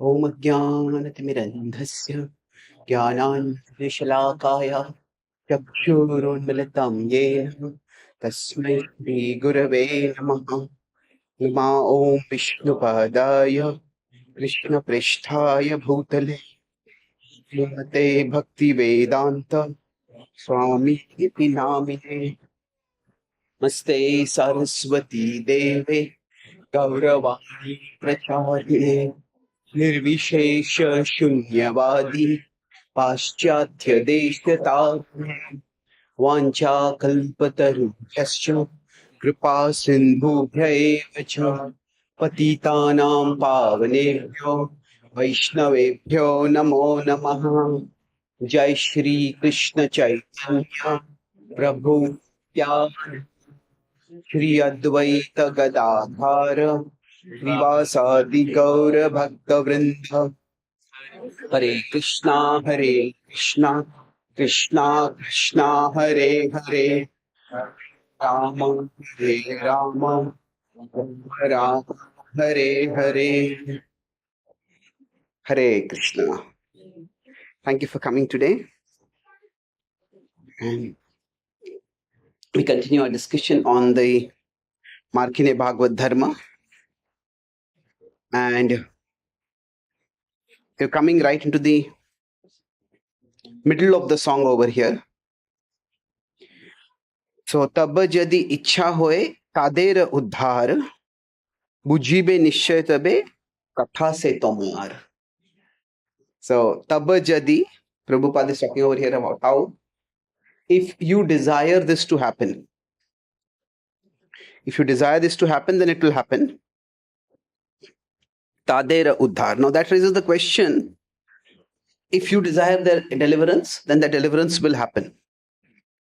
Om Jnanatimirandhasya Jnananjaliशलाकाय चक्षुरुन्मिलितं येन तस्मै श्रीगुरवे नमः। नमा ॐ विष्णुपादाय कृष्णप्रेष्ठाय भूतले श्रीमते भक्तिवेदान्त स्वामी नामिने। नमस्ते सरस्वती देवे गौरवाणी प्रचारिणे निर्विशेष शून्यवादी पाश्चात्य देशतारिणे वाञ्छाकल्पतरुभ्यश्च कृपा सिन्धुभ्य एव च पतितानां पावनेभ्यो वैष्णवेभ्यो नमो नमः। जय श्री कृष्ण चैतन्य प्रभु नित्यानंद, श्री अद्वैत गदाधर श्रीवासादि गौर भक्त वृंद। हरे कृष्णा कृष्णा कृष्णा हरे हरे, राम हरे Ram Ram Hare Hare. Hare Krishna. Thank you for coming today. And we continue our discussion on the Markine Bhagavad Dharma. And we're coming right into the middle of the song over here. So, tab jadi ichha hoye tader uddhar, bujibe nishchay tabe katha se tomar. So, tab jadi, Prabhupada is talking over here about how if you desire this to happen, if you desire this to happen, then it will happen. Tadera uddhar. Now that raises the question, if you desire their deliverance, then the deliverance will happen.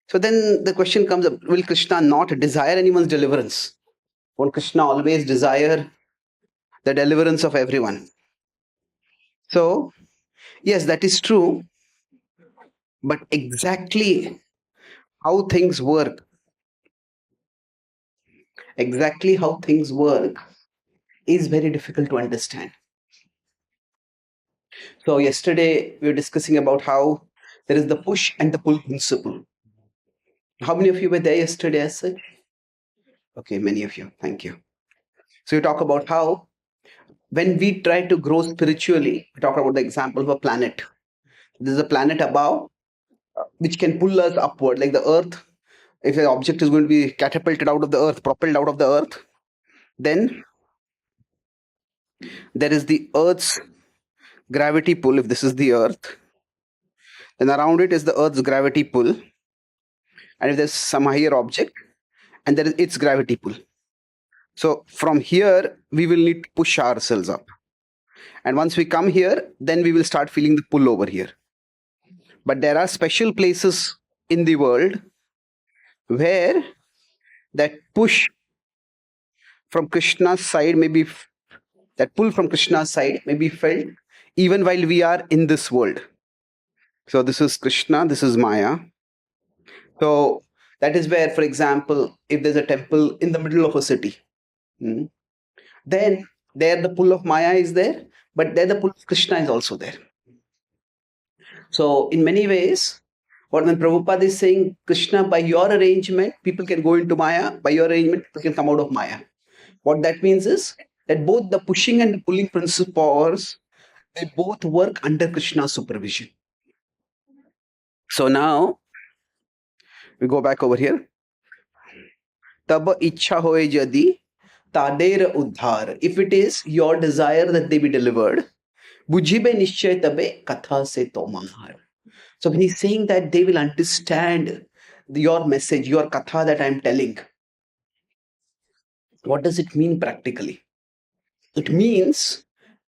So then the question comes up, will Krishna not desire anyone's deliverance? Won't Krishna always desire the deliverance of everyone? So, yes, that is true. But exactly how things work, is very difficult to understand. So yesterday we were discussing about how there is the push and the pull principle. How many of you were there yesterday as such? Okay, many of you. Thank you. So you talk about how when we try to grow spiritually, we talk about the example of a planet. There's a planet above which can pull us upward, like the earth. If an object is going to be catapulted out of the earth, propelled out of the earth, then there is the earth's gravity pull. If this is the earth, then around it is the earth's gravity pull. And if there's some higher object, and there is its gravity pull. So from here, we will need to push ourselves up. And once we come here, then we will start feeling the pull over here. But there are special places in the world where that push from Krishna's side may be, that pull from Krishna's side may be felt even while we are in this world. So this is Krishna, this is Maya. So that is where, for example, if there's a temple in the middle of a city, then there the pull of Maya is there, but there the pull of Krishna is also there. So in many ways, when Prabhupada is saying, Krishna, by your arrangement, people can go into Maya. By your arrangement, people can come out of Maya. What that means is that both the pushing and the pulling principles, they both work under Krishna's supervision. So now, we go back over here. Taba ichha hoye jadi tader uddhar. If it is your desire that they be delivered, bujibe nishchay tabe katha se tomar. So when he's saying that they will understand your message, your katha that I'm telling, what does it mean practically? It means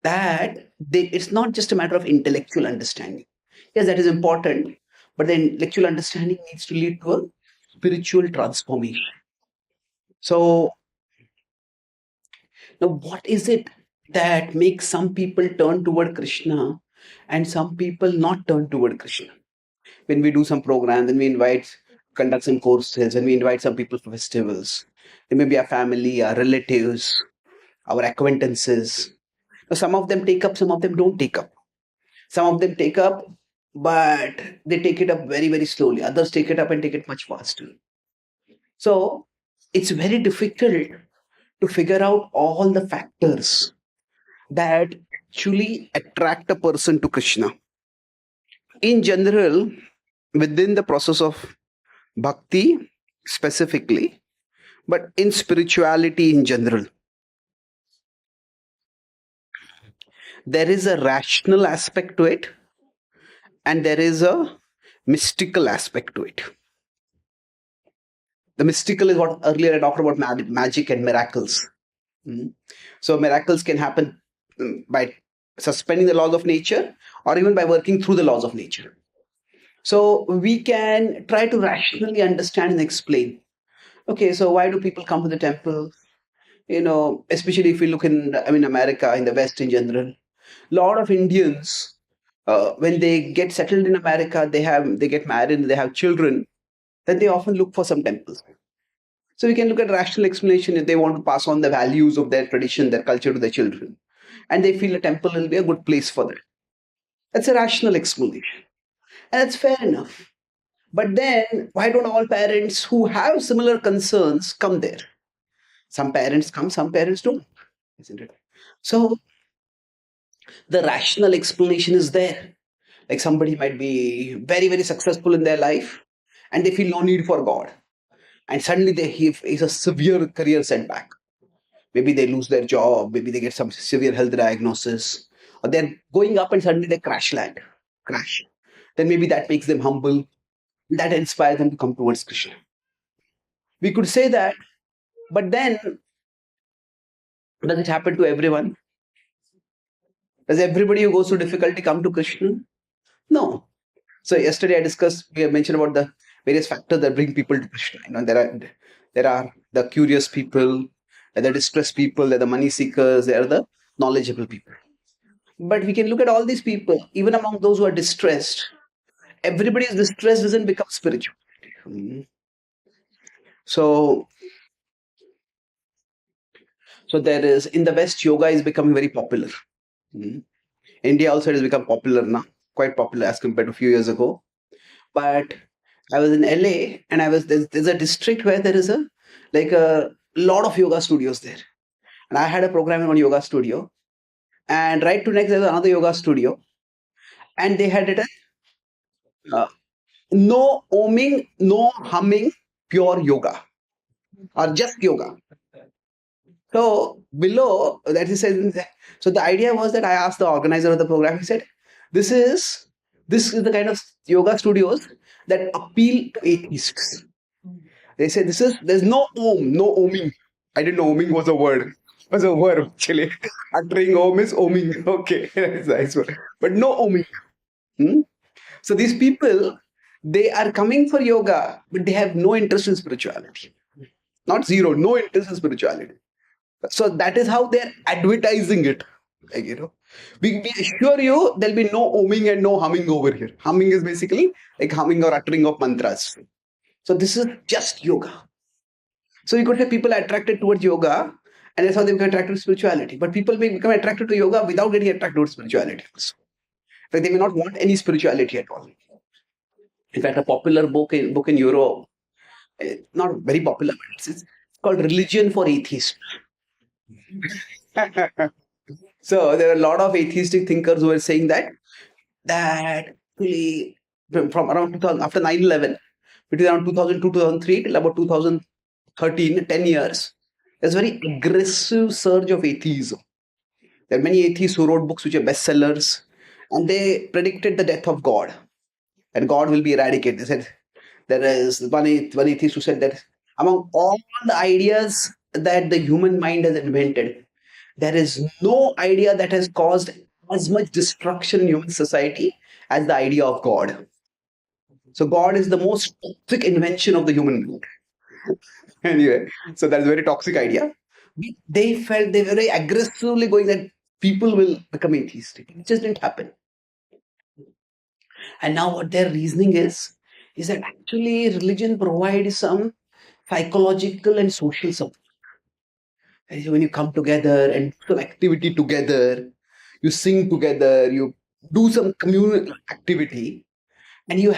that it's not just a matter of intellectual understanding. Yes, that is important, but the intellectual understanding needs to lead to a spiritual transformation. So now what is it that makes some people turn toward Krishna and some people not turn toward Krishna? When we do some programs, when we conduct some courses, when we invite some people for festivals, they may be our family, our relatives, our acquaintances. Some of them take up, some of them don't take up. Some of them take up, but they take it up very, very slowly. Others take it up and take it much faster. So it's very difficult to figure out all the factors that actually attract a person to Krishna. In general, within the process of bhakti specifically, but in spirituality in general, there is a rational aspect to it and there is a mystical aspect to it. The mystical is what earlier I talked about, magic and miracles. So miracles can happen by suspending the laws of nature or even by working through the laws of nature. So we can try to rationally understand and explain. Okay, so why do people come to the temple? Especially if we look in, America, in the West in general, a lot of Indians, when they get settled in America, they get married, they have children, then they often look for some temples. So we can look at rational explanation if they want to pass on the values of their tradition, their culture to their children, and they feel a temple will be a good place for them. That's a rational explanation, and that's fair enough. But then, why don't all parents who have similar concerns come there? Some parents come, some parents don't, isn't it? So the rational explanation is there. Like somebody might be very, very successful in their life and they feel no need for God. And suddenly they have a severe career setback. Maybe they lose their job, maybe they get some severe health diagnosis, or they're going up and suddenly they crash. Then maybe that makes them humble. That inspires them to come towards Krishna. We could say that, but then does it happen to everyone? Does everybody who goes through difficulty come to Krishna? No. So yesterday we have mentioned about the various factors that bring people to Krishna. There are the curious people, there are the distressed people, there are the money seekers, there are the knowledgeable people. But we can look at all these people, even among those who are distressed. Everybody's distress doesn't become spiritual. So there is, in the West, yoga is becoming very popular. India also has become popular now, quite popular as compared to a few years ago. But I was in LA and there's a district where there is a lot of yoga studios there. And I had a program in one yoga studio. And right to next, there's another yoga studio. And they had it no oming, no humming, pure yoga. Or just yoga. So below, that he said, so the idea was that I asked the organizer of the program, he said, this is the kind of yoga studios that appeal to atheists. They say there's no om, no oming. I didn't know oming was a word. It was a verb actually. Uttering om is oming. Okay, that's a nice word. But no oming. So these people, they are coming for yoga, but they have no interest in spirituality. Not zero, no interest in spirituality. So that is how they're advertising it. We assure you there'll be no oming and no humming over here. Humming is basically like humming or uttering of mantras. So this is just yoga. So you could have people attracted towards yoga, and that's how they become attracted to spirituality. But people may become attracted to yoga without getting attracted to spirituality also. Like they may not want any spirituality at all. In fact, a popular book in Europe, not very popular, but it's called Religion for Atheists. So there are a lot of atheistic thinkers who are saying that really from around 2000, after 9/11, between around 2002 2003 till about 2013, 10 years, there's a very aggressive surge of atheism. There are many atheists who wrote books which are bestsellers, and they predicted the death of God, and God will be eradicated. They said there is one atheist who said that among all the ideas that the human mind has invented, there is no idea that has caused as much destruction in human society as the idea of God. So God is the most toxic invention of the human mind. Anyway, so that's a very toxic idea. They felt they were very aggressively going that people will become atheistic. It just didn't happen. And now what their reasoning is that actually religion provides some psychological and social support. When you come together and do some activity together, you sing together, you do some communal activity, and you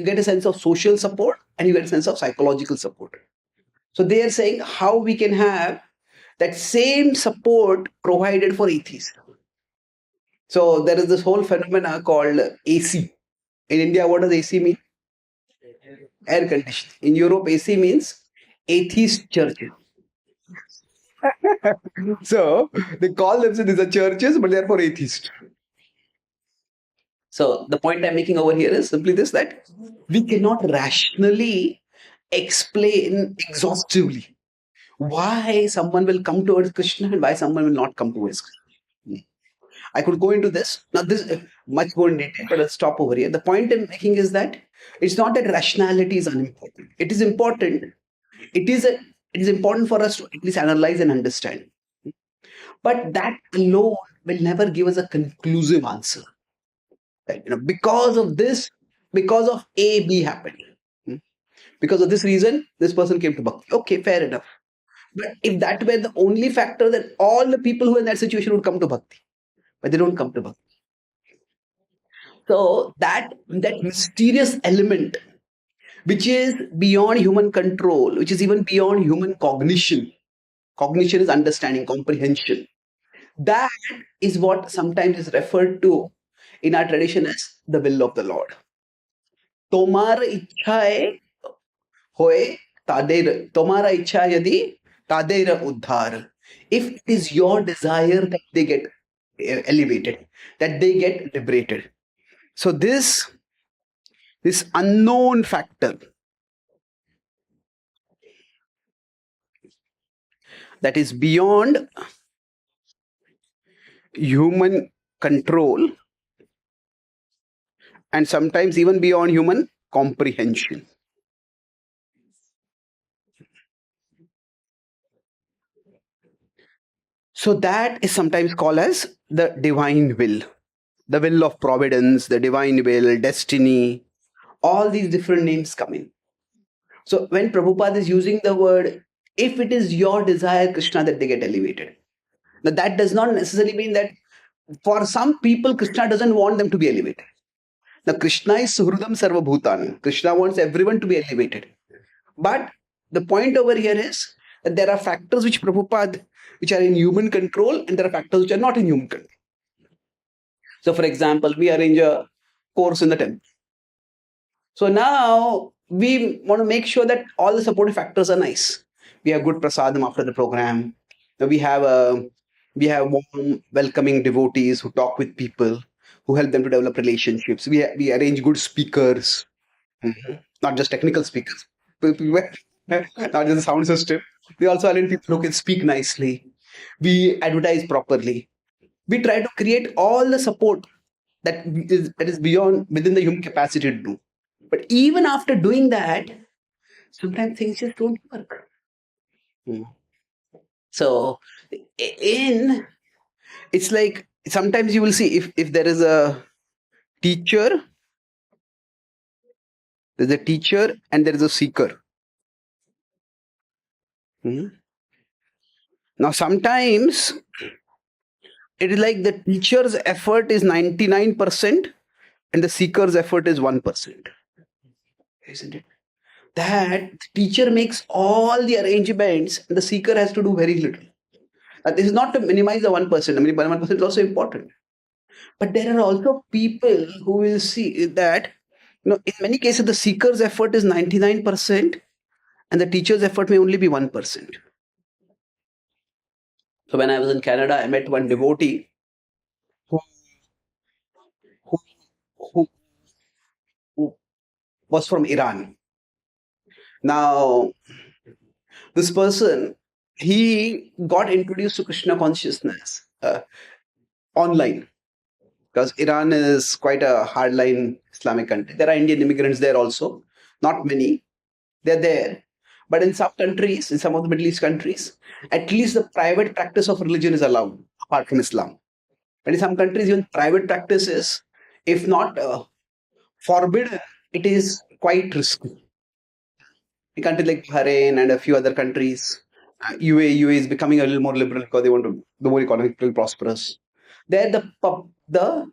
get a sense of social support and you get a sense of psychological support. So they are saying how we can have that same support provided for atheists. So there is this whole phenomena called AC. In India, what does AC mean? Air conditioning. In Europe, AC means atheist churches. So they call themselves these are churches, but they are for atheists. So the point I'm making over here is simply this, that we cannot rationally explain exhaustively why someone will come towards Krishna and why someone will not come towards Krishna. I could go into this. Now, this much more in detail, but I'll stop over here. The point I'm making is that it's not that rationality is unimportant. It is important. It is important for us to at least analyze and understand. But that alone will never give us a conclusive answer. Right? Because of this, because of A, B happened. Hmm? Because of this reason, this person came to Bhakti. Okay, fair enough. But if that were the only factor, then all the people who are in that situation would come to Bhakti. But they don't come to Bhakti. So that mysterious element, which is beyond human control, which is even beyond human cognition. Cognition is understanding, comprehension. That is what sometimes is referred to in our tradition as the will of the Lord. Tomar ichhae hoye tader, tomara ichha yadi tader uddhar. If it is your desire that they get elevated, that they get liberated. So this unknown factor that is beyond human control and sometimes even beyond human comprehension. So that is sometimes called as the divine will, the will of providence, the divine will, destiny, all these different names come in. So when Prabhupada is using the word, if it is your desire, Krishna, that they get elevated. Now that does not necessarily mean that for some people, Krishna doesn't want them to be elevated. Now Krishna is Suhridam Sarvabhutan. Krishna wants everyone to be elevated. But the point over here is that there are factors which which are in human control, and there are factors which are not in human control. So, for example, we arrange a course in the temple. So now we want to make sure that all the supportive factors are nice. We have good prasadam after the program. We have warm, welcoming devotees who talk with people, who help them to develop relationships. We arrange good speakers, not just technical speakers, not just the sound system. We also arrange people who can speak nicely. We advertise properly. We try to create all the support that is beyond within the human capacity to do. But even after doing that, sometimes things just don't work. So it's like sometimes you will see if there is a teacher, there's a teacher and there is a seeker. Now sometimes it is like the teacher's effort is 99% and the seeker's effort is 1%. Isn't it? That the teacher makes all the arrangements and the seeker has to do very little. This is not to minimize the 1%. I mean, 1% is also important. But there are also people who will see that, in many cases, the seeker's effort is 99% and the teacher's effort may only be 1%. So when I was in Canada, I met one devotee who, who, who was from Iran. Now, this person, he got introduced to Krishna consciousness online, because Iran is quite a hardline Islamic country. There are Indian immigrants there also, not many. They're there. But in some countries, in some of the Middle East countries, at least the private practice of religion is allowed, apart from Islam. And in some countries, even private practice is, if not forbidden, it is quite risky. In countries like Bahrain and a few other countries, UAE is becoming a little more liberal because they want to be more economically prosperous. there the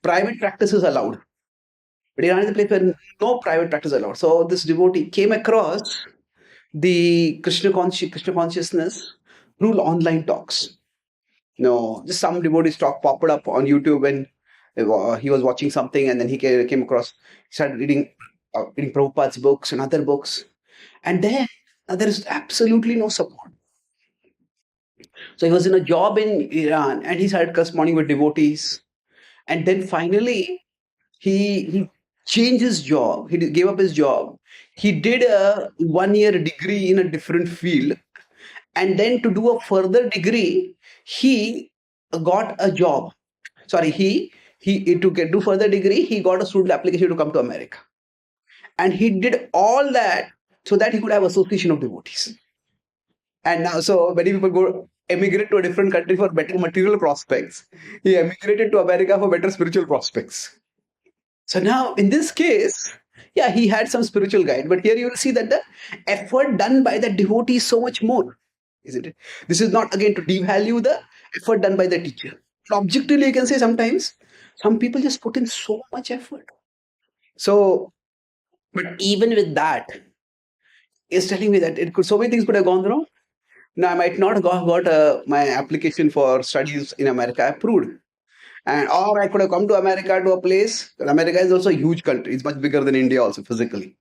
private practice is allowed. But Iran is a place where no private practice is allowed. So this devotee came across the Krishna consciousness through online talks. No, just some devotees talk popped up on YouTube when he was watching something, and then he came across, started reading Prabhupada's books and other books, and then there is absolutely no support. So he was in a job in Iran, and he started corresponding with devotees, and then finally he changed his job. He gave up his job. He did a 1 year degree in a different field, and then to do a further degree, he got a job. Sorry, he to do further degree, he got a student application to come to America, and he did all that so that he could have association of devotees. And now, so many people go emigrate to a different country for better material prospects. He emigrated to America for better spiritual prospects. So now, in this case, yeah, he had some spiritual guide, but here you will see that the effort done by the devotee is so much more, isn't it? This is not again to devalue the effort done by the teacher. Objectively, you can say sometimes some people just put in so much effort. So, but even with that, is telling me that so many things could have gone wrong. Now, I might not have got my application for studies in America approved. And or I could have come to America to a place. America is also a huge country. It's much bigger than India also physically.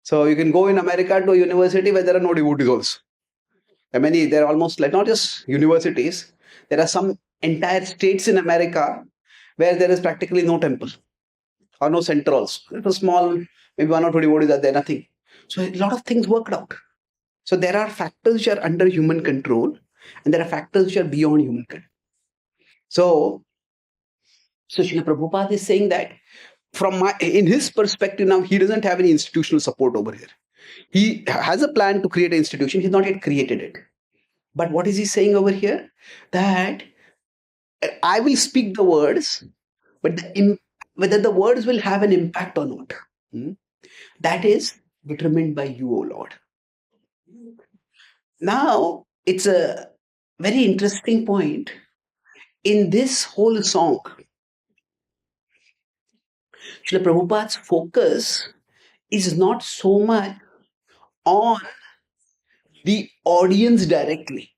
So you can go in America to a university where there are no devotees also. There are almost like not just universities. There are some entire states in America where there is practically no temple or no center also. It was small, maybe 1 or 2 devotees are there, nothing. So a lot of things worked out. So there are factors which are under human control, and there are factors which are beyond human control. So Srila Prabhupada is saying that in his perspective now, he doesn't have any institutional support over here. He has a plan to create an institution. He's not yet created it. But what is he saying over here? That I will speak the words, but whether the words will have an impact or not, that is determined by you, O Lord. Now, it's a very interesting point in this whole song. Srila Prabhupada's focus is not so much on the audience directly.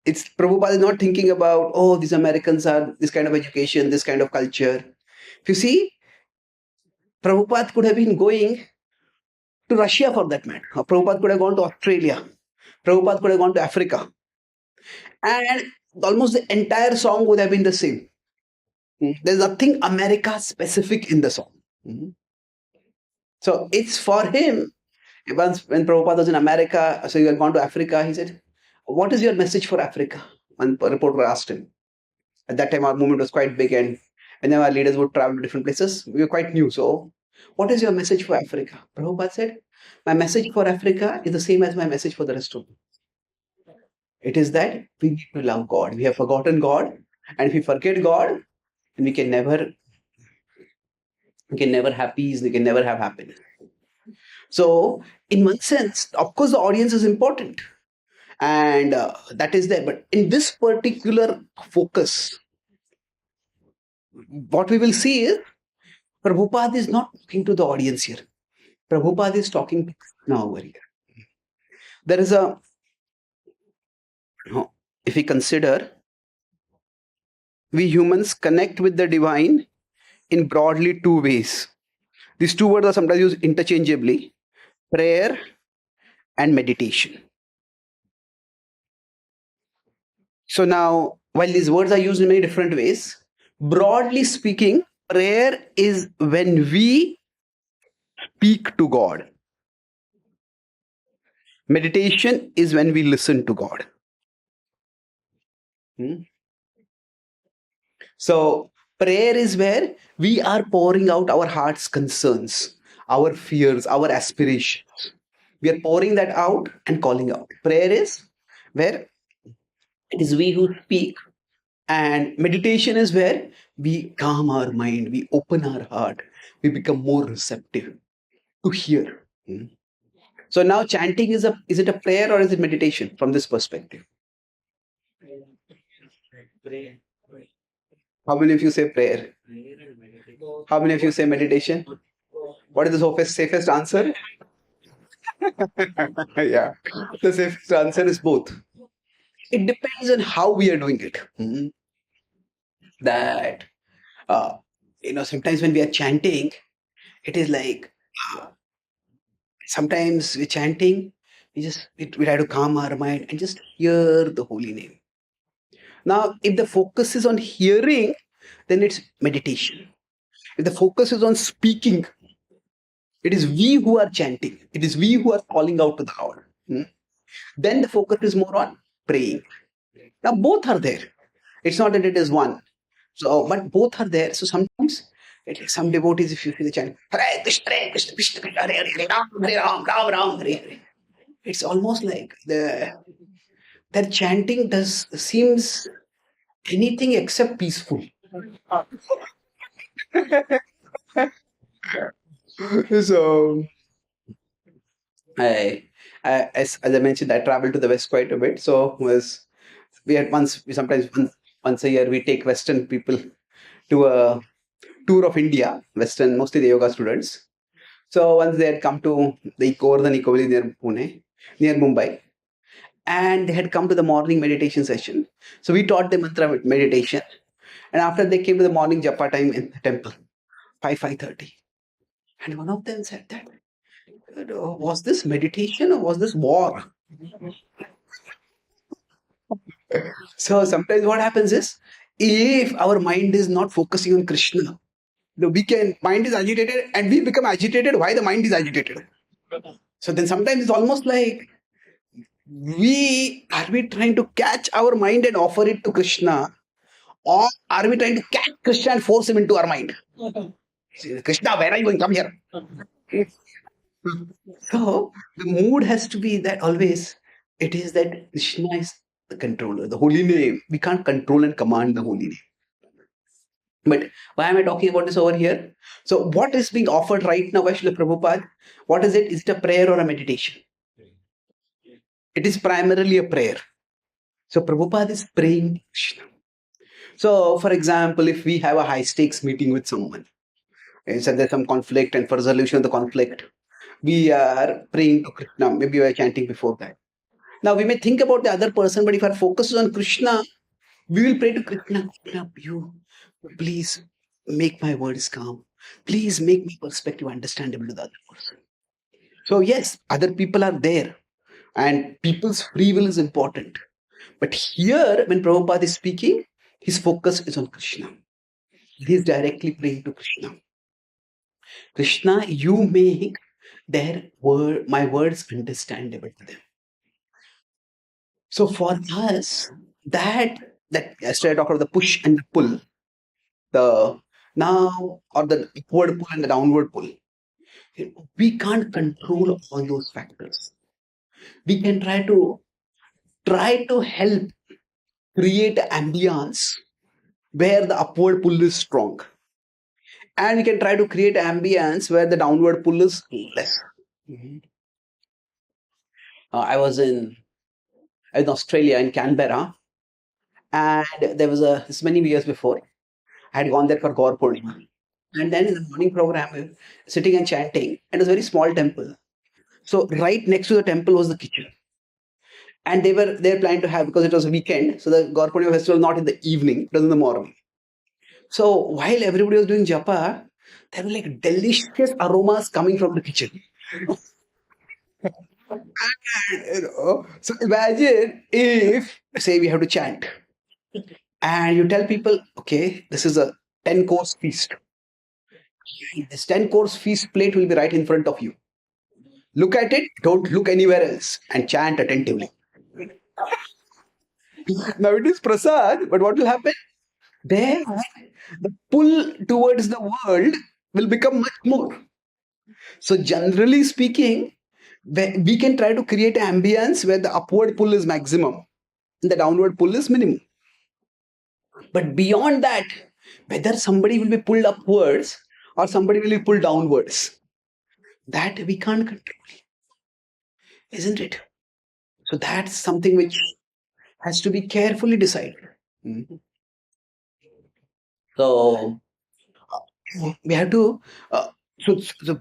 It's Prabhupada is not thinking about, oh, these Americans are this kind of education, this kind of culture. If you see, Prabhupada could have been going to Russia for that matter. Or Prabhupada could have gone to Australia. Prabhupada could have gone to Africa. And almost the entire song would have been the same. There's nothing America specific in the song. So it's for him. Once when Prabhupada was in America, so he had gone to Africa, he said, what is your message for Africa? One reporter asked him. At that time, our movement was quite big, and whenever our leaders would travel to different places, we were quite new. So, what is your message for Africa? Prabhupada said, my message for Africa is the same as my message for the rest of the world. It is that we need to love God. We have forgotten God, and if we forget God, then we can never have peace, we can never have happiness. So, in one sense, of course, the audience is important. And that is there. But in this particular focus, what we will see is Prabhupada is not talking to the audience here. Prabhupada is talking now over here. There is if we consider, we humans connect with the divine in broadly 2 ways. These 2 words are sometimes used interchangeably: prayer and meditation. So now, while these words are used in many different ways, broadly speaking, prayer is when we speak to God. Meditation is when we listen to God. So prayer is where we are pouring out our heart's concerns, our fears, our aspirations. We are pouring that out and calling out. Prayer is where it is we who speak, and meditation is where we calm our mind, we open our heart, we become more receptive to hear. So now chanting is it a prayer or is it meditation from this perspective? How many of you say prayer? How many of you say meditation? What is the safest answer? Yeah. The safest answer is both. It depends on how we are doing it. That, uh, sometimes when we are chanting, it is like, uh, sometimes we're chanting, we try to calm our mind and just hear the holy name. Now, if the focus is on hearing, then it's meditation. If the focus is on speaking, it is we who are chanting. It is we who are calling out to the Lord. Then the focus is more on praying. Now, both are there. It's not that it is one. So, but both are there. So sometimes, some devotees, if you see the chant, Hare Krishna, Krishna Krishna, Hare Hare, Hare Ram, Ram Ram, Hare Hare. It's almost like their chanting seems anything except peaceful. So, as I mentioned, I traveled to the West quite a bit. So we sometimes once a year we take Western people to a tour of India, Western, mostly the yoga students. So once they had come to the Govardhan Eco Village near Pune, near Mumbai, and they had come to the morning meditation session. So we taught them mantra meditation, and after they came to the morning japa time in the temple, 5:30, and one of them said that, was this meditation or was this war? So sometimes what happens is, if our mind is not focusing on Krishna, the mind is agitated and we become agitated why the mind is agitated. So then sometimes it's almost like, we trying to catch our mind and offer it to Krishna, or are we trying to catch Krishna and force him into our mind? Krishna, where are you going? Come here. So the mood has to be that always it is that Krishna is the controller, the holy name. We can't control and command the holy name. But why am I talking about this over here? So what is being offered right now by Srila Prabhupada? What is it? Is it a prayer or a meditation? It is primarily a prayer. So Prabhupada is praying Krishna. So, for example, if we have a high stakes meeting with someone, and so there's some conflict, and for resolution of the conflict, we are praying to Krishna. Maybe we are chanting before that. Now, we may think about the other person, but if our focus is on Krishna, we will pray to Krishna. Krishna, you please make my words calm. Please make my perspective understandable to the other person. So, yes, other people are there, and people's free will is important. But here, when Prabhupada is speaking, his focus is on Krishna. He is directly praying to Krishna. Krishna, you make my words understandable to them. So for us, that yesterday I talked about the push and the pull, the now or the upward pull and the downward pull. We can't control all those factors. We can try to help create an ambience where the upward pull is strong, and we can try to create an ambience where the downward pull is less. I was in Australia, in Canberra, and there was this many years before. I had gone there for Gaur Purnima. And then in the morning program, we were sitting and chanting, and it was a very small temple. So right next to the temple was the kitchen. And they were planning to have, because it was a weekend, so the Gaur Purnima festival was not in the evening, it was in the morning. So while everybody was doing japa, there were like delicious aromas coming from the kitchen. So imagine if, say, we have to chant, and you tell people, okay, this is a 10-course feast. This 10-course feast plate will be right in front of you. Look at it, don't look anywhere else, and chant attentively. Now it is prasad, but what will happen? There, the pull towards the world will become much more. So, generally speaking, we can try to create an ambience where the upward pull is maximum and the downward pull is minimum. But beyond that, whether somebody will be pulled upwards or somebody will be pulled downwards, that we can't control, isn't it? So that's something which has to be carefully decided. So we have to. So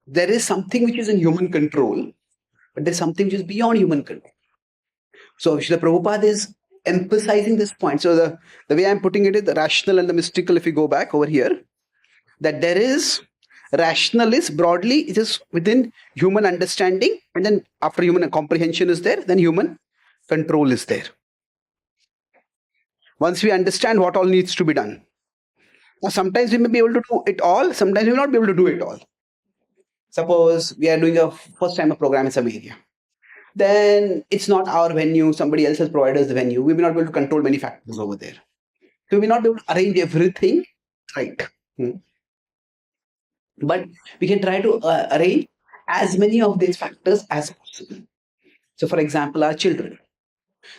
there is something which is in human control, but there's something which is beyond human control. So Srila Prabhupada is emphasizing this point. So the way I'm putting it is the rational and the mystical. If you go back over here, that there is rational is broadly it is within human understanding, and then after human comprehension is there, then human control is there. Once we understand what all needs to be done, now sometimes we may be able to do it all, sometimes we will not be able to do it all. Suppose we are doing a first time a program in some area, then it's not our venue, somebody else has provided us the venue, we may not be able to control many factors over there, so we may not be able to arrange everything right. But we can try to arrange as many of these factors as possible. So for example, our children,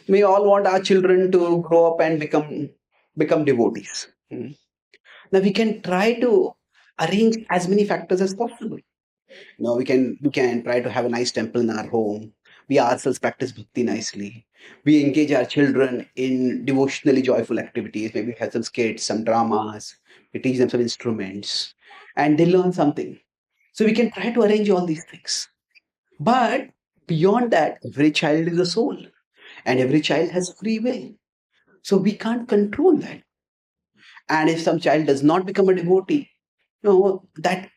we all want our children to grow up and become devotees. Now we can try to arrange as many factors as possible. Now we can try to have a nice temple in our home. We ourselves practice bhakti nicely. We engage our children in devotionally joyful activities. Maybe we have some skits, some dramas. We teach them some instruments, and they learn something. So we can try to arrange all these things. But beyond that, every child is a soul, and every child has free will. So we can't control that. And if some child does not become a devotee, that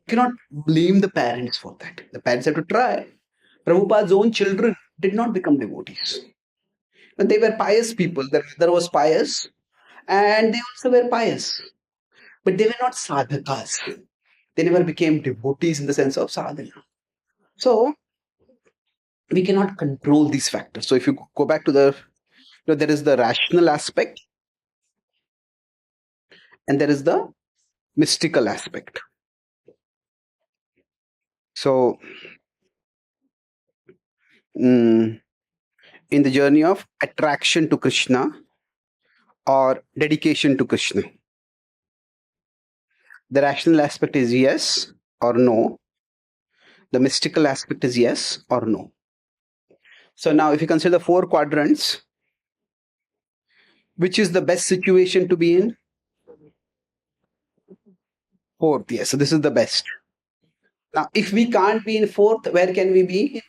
cannot blame the parents for that. The parents have to try. Prabhupada's own children did not become devotees. And they were pious people. Their mother was pious, and they also were pious. But they were not sadhakas. They never became devotees in the sense of sadhana. So we cannot control these factors. So if you go back to there is the rational aspect and there is the mystical aspect. So in the journey of attraction to Krishna or dedication to Krishna, the rational aspect is yes or no. The mystical aspect is yes or no. So now if you consider the 4 quadrants, which is the best situation to be in? 4th, yes. So this is the best. Now, if we can't be in 4th, where can we be?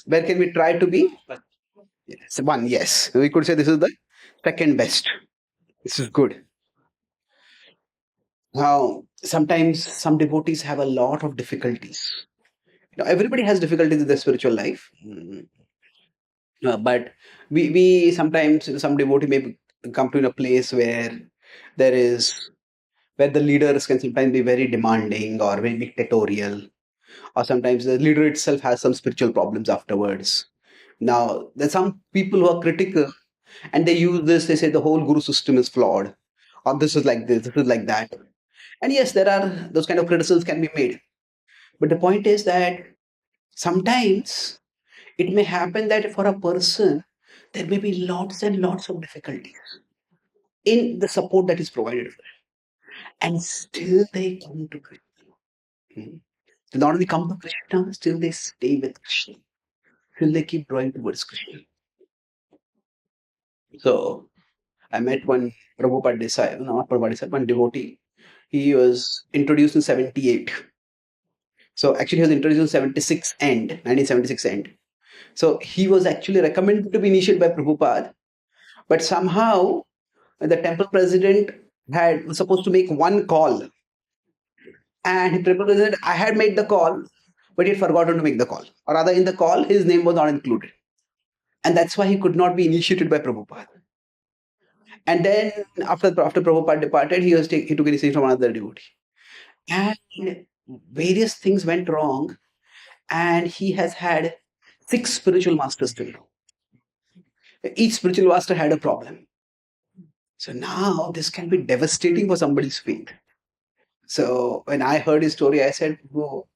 Where can we try to be? Yes, 1, yes. We could say this is the second best. This is good. Now, sometimes some devotees have a lot of difficulties. Everybody has difficulties in their spiritual life. But we sometimes, some devotee may come to a place where where the leaders can sometimes be very demanding or very dictatorial, or sometimes the leader itself has some spiritual problems afterwards. Now, there's some people who are critical and they use this, they say the whole guru system is flawed, or this is like this is like that. And yes, there are those kind of criticisms can be made. But the point is that sometimes it may happen that for a person, there may be lots and lots of difficulties in the support that is provided for them. And still they come to Krishna. They not only come to Krishna, still they stay with Krishna. Still they keep drawing towards Krishna. So I met one Prabhupada disciple, not Prabhupada disciple, one devotee. He was introduced in 78. So actually he was introduced in 76 end, 1976 end. So he was actually recommended to be initiated by Prabhupada. But somehow the temple president was supposed to make one call. And the temple president, I had made the call, but he had forgotten to make the call. Or rather, in the call, his name was not included. And that's why he could not be initiated by Prabhupada. And then after Prabhupada departed, he took initiation from another devotee. And various things went wrong. And he has had 6 spiritual masters till now. Each spiritual master had a problem. So now this can be devastating for somebody's faith. So when I heard his story, I said, "Whoa,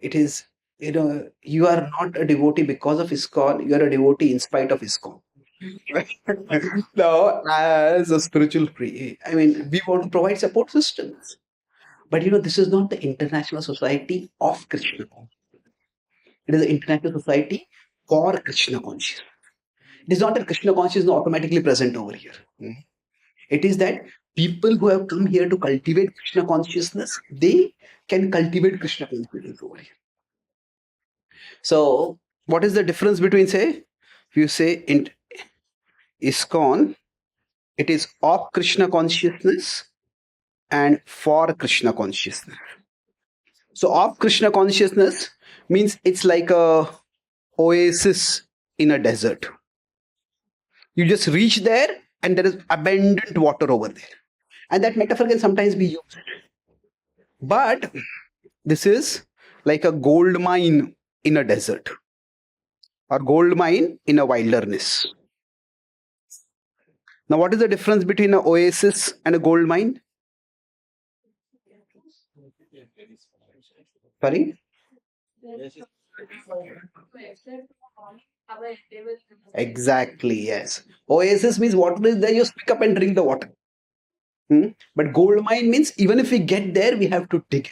it is, you are not a devotee because of ISKCON, you are a devotee in spite of ISKCON." Now, as a spiritual we want to provide support systems. But this is not the International Society of Krishna. It is the International Society for Krishna consciousness. It is not that Krishna consciousness is not automatically present over here. It is that people who have come here to cultivate Krishna consciousness, they can cultivate Krishna consciousness over here. So, what is the difference between, say, if you say in ISKCON, it is of Krishna consciousness and for Krishna consciousness. So, of Krishna consciousness means it's like a oasis in a desert. You just reach there and there is abundant water over there. And that metaphor can sometimes be used. But this is like a gold mine in a desert or gold mine in a wilderness. Now, what is the difference between an oasis and a gold mine? Sorry? Exactly, yes. Oasis means water is there, you just pick up and drink the water. But gold mine means even if we get there, we have to dig.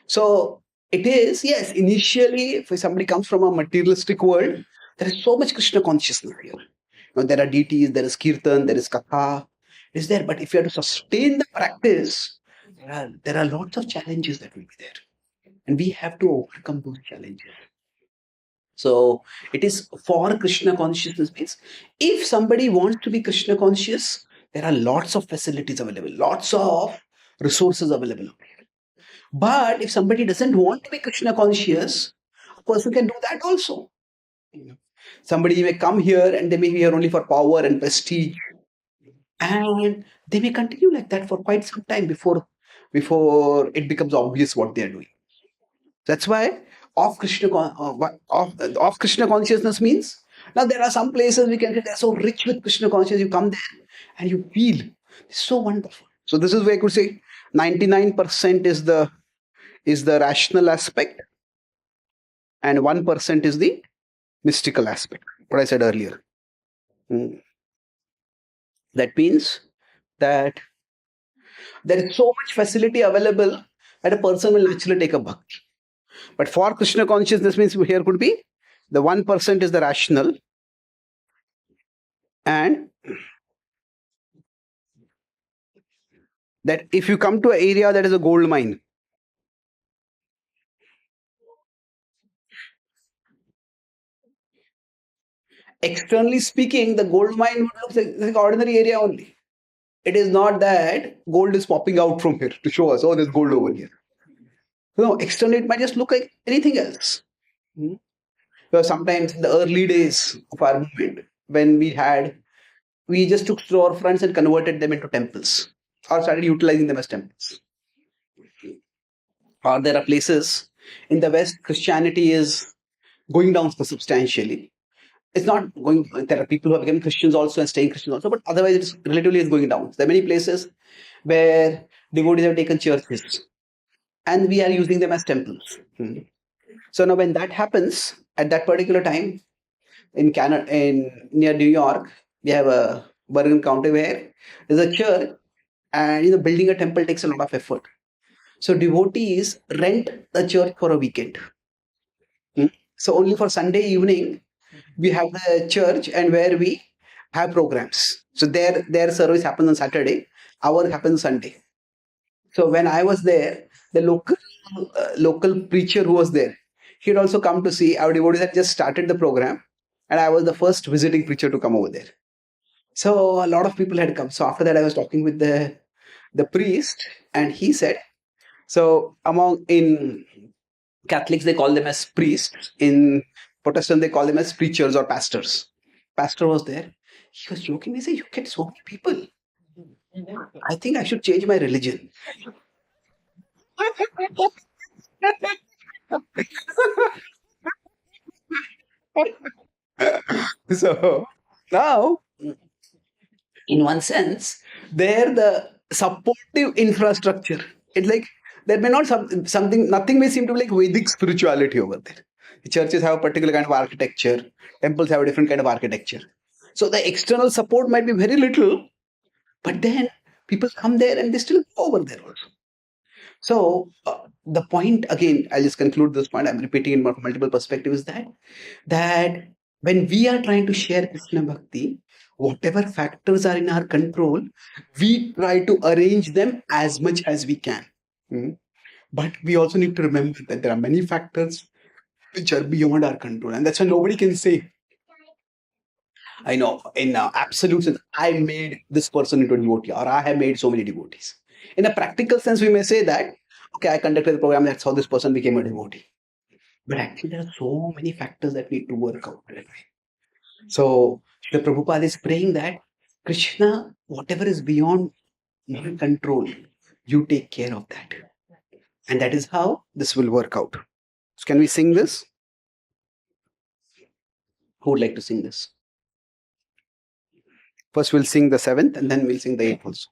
So it is, yes, initially, if somebody comes from a materialistic world, there is so much Krishna consciousness here. There are deities, there is kirtan, there is katha, it is there. But if you have to sustain the practice, there are lots of challenges that will be there. And we have to overcome those challenges. So it is for Krishna consciousness means if somebody wants to be Krishna conscious, there are lots of facilities available, lots of resources available. But if somebody doesn't want to be Krishna conscious, a person can do that also. Somebody may come here and they may be here only for power and prestige, and they may continue like that for quite some time before it becomes obvious what they are doing. That's why off Krishna consciousness means now there are some places we can say they're so rich with Krishna consciousness. You come there and you feel it's so wonderful. So this is where I could say 99% is the rational aspect, and 1% is the mystical aspect. What I said earlier. That means that there is so much facility available that a person will naturally take a bhakti. But for Krishna consciousness means here could be the 1% is the rational, and that if you come to an area that is a gold mine, externally speaking, the gold mine would look like an ordinary area only. It is not that gold is popping out from here to show us, oh, there's gold over here. No, externally it might just look like anything else. So sometimes in the early days of our movement, when we just took storefronts and converted them into temples or started utilizing them as temples. Or there are places in the West, Christianity is going down substantially. It's not going, there are people who have become Christians also and staying Christians also, but otherwise it's relatively is going down. There are many places where devotees have taken churches and we are using them as temples. So now when that happens, at that particular time in Canada, near New York, we have a Bergen County where there's a church, and building a temple takes a lot of effort. So devotees rent the church for a weekend. So only for Sunday evening, we have the church and where we have programs. So their service happens on Saturday, ours happens Sunday. So when I was there, the local preacher who was there, he'd also come to see our devotees had just started the program, and I was the first visiting preacher to come over there. So a lot of people had come. So after that, I was talking with the priest, and he said, so in Catholics, they call them as priests. In Protestant, they call them as preachers or pastors. Pastor was there. He was joking. He said, you get so many people. I think I should change my religion. So now, in one sense, they're the supportive infrastructure. It's like there may not nothing may seem to be like Vedic spirituality over there. The churches have a particular kind of architecture, temples have a different kind of architecture. So the external support might be very little, but then people come there and they still go over there also. So the point, again, I'll just conclude this point. I'm repeating it from multiple perspectives, that when we are trying to share Krishna Bhakti, whatever factors are in our control, we try to arrange them as much as we can. But we also need to remember that there are many factors which are beyond our control. And that's why nobody can say, I know, in absolute sense, I made this person into a devotee, or I have made so many devotees. In a practical sense, we may say that, okay, I conducted the program, that's how this person became a devotee. But actually, there are so many factors that need to work out. Right? So, the Prabhupada is praying that Krishna, whatever is beyond my control, you take care of that. And that is how this will work out. So, can we sing this? Who would like to sing this? First, we'll sing the seventh, and then we'll sing the eighth also.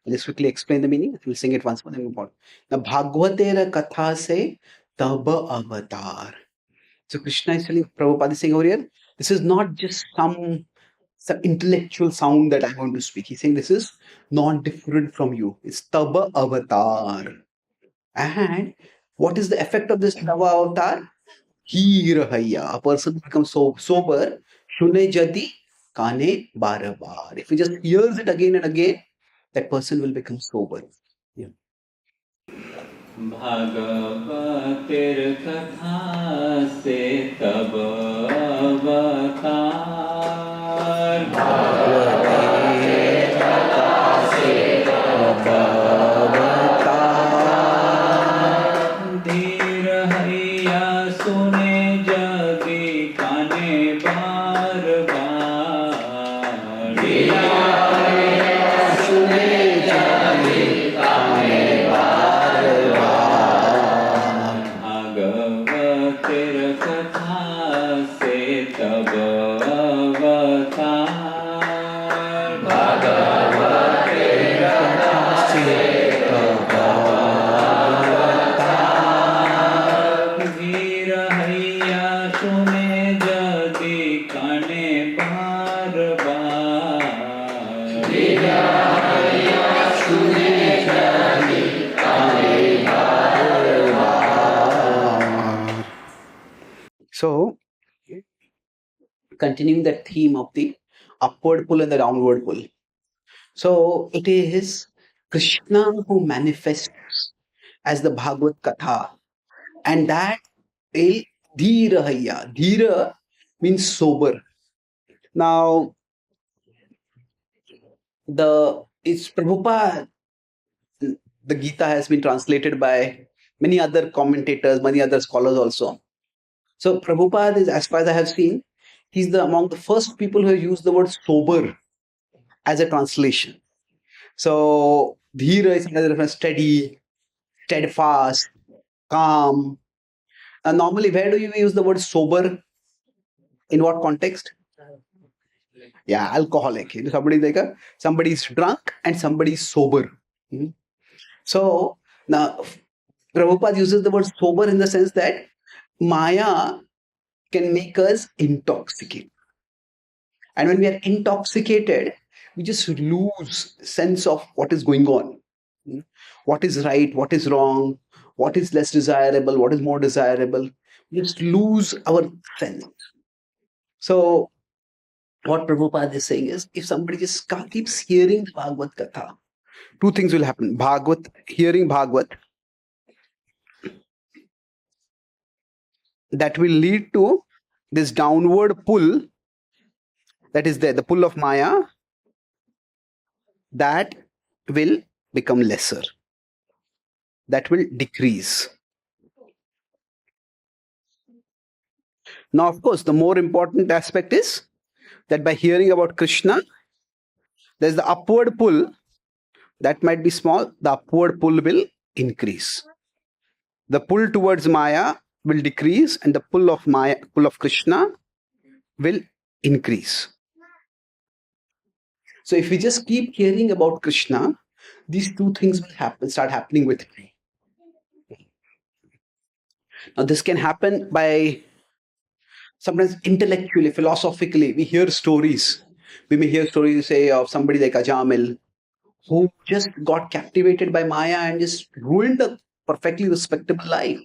I'll just quickly explain the meaning. We'll sing it once more, then move on. Now, Bhagvatera Katha se Taba Avatar. So Krishna is telling, Prabhupada is saying over here, this is not just some intellectual sound that I'm going to speak. He's saying this is not different from you. It's Taba Avatar. And what is the effect of this Taba Avatar? Hirahaya. A person becomes so sober. Shune Jadi Kane Barabar. If he just hears it again and again, that person will become sober. Yeah. भागवतेर कथा से तब अवतार भागवतेर कथा से तब अवतार धीर हैया सुने जदि काने बार बार धीर हैया सुने जदि काने बार भागवतेर कथा से तब अवतार भागवतेर कथा से तब अवतार धीर हैया सुने जदि काने बार बार धीर हैया सुने जदि काने बार बार. So, continuing that theme of the upward pull and the downward pull. So, it is Krishna who manifests as the Bhagavad Katha, and that is Dhirahaya. Dhira means sober. Now, it's Prabhupada, the Gita has been translated by many other commentators, many other scholars also. So Prabhupada is, as far as I have seen, he's among the first people who have used the word sober as a translation. So dhira is another reference, steady, steadfast, calm. And normally, where do you use the word sober? In what context? Yeah, alcoholic. Somebody is drunk and somebody is sober. So now Prabhupada uses the word sober in the sense that Maya can make us intoxicated. And when we are intoxicated, we just lose sense of what is going on. What is right, what is wrong, what is less desirable, what is more desirable. We just lose our sense. So what Prabhupada is saying is, if somebody just keeps hearing the Bhagavad Katha, two things will happen. Hearing Bhagavad, that will lead to this downward pull that is there, the pull of Maya, that will become lesser, that will decrease. Now, of course, the more important aspect is that by hearing about Krishna, there's the upward pull that might be small, the upward pull will increase. The pull towards Maya will decrease, and the pull of Maya, pull of Krishna, will increase. So if we just keep hearing about Krishna, these two things will start happening with me. Now, this can happen by sometimes intellectually, philosophically. We hear stories. We may hear stories, say, of somebody like Ajamil, who just got captivated by Maya and just ruined a perfectly respectable life.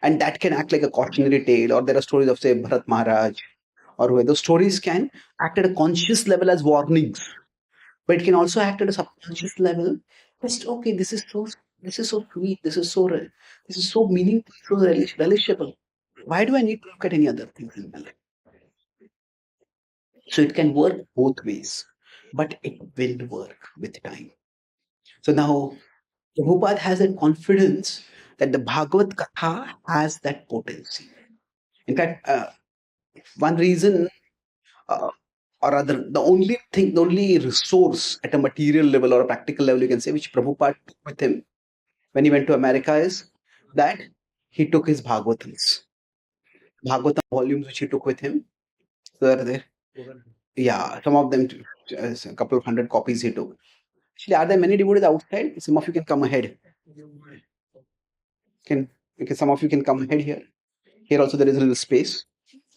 And that can act like a cautionary tale. Or there are stories of, say, Bharat Maharaj, or where those stories can act at a conscious level as warnings, but it can also act at a subconscious level. Just okay, this is so sweet, this is so meaningful, so relishable. Why do I need to look at any other things in my life? So it can work both ways, but it will work with time. So now Prabhupada has that confidence that the Bhagavad Katha has that potency. In fact, one reason, uh, or rather, the only resource at a material level or a practical level, you can say, which Prabhupada took with him when he went to America is that he took his Bhagavatam volumes which he took with him. So they're there. Yeah, some of them, a couple of hundred copies he took. Actually, are there many devotees outside? Some of you can come ahead. Some of you can come ahead here. Here also there is a little space.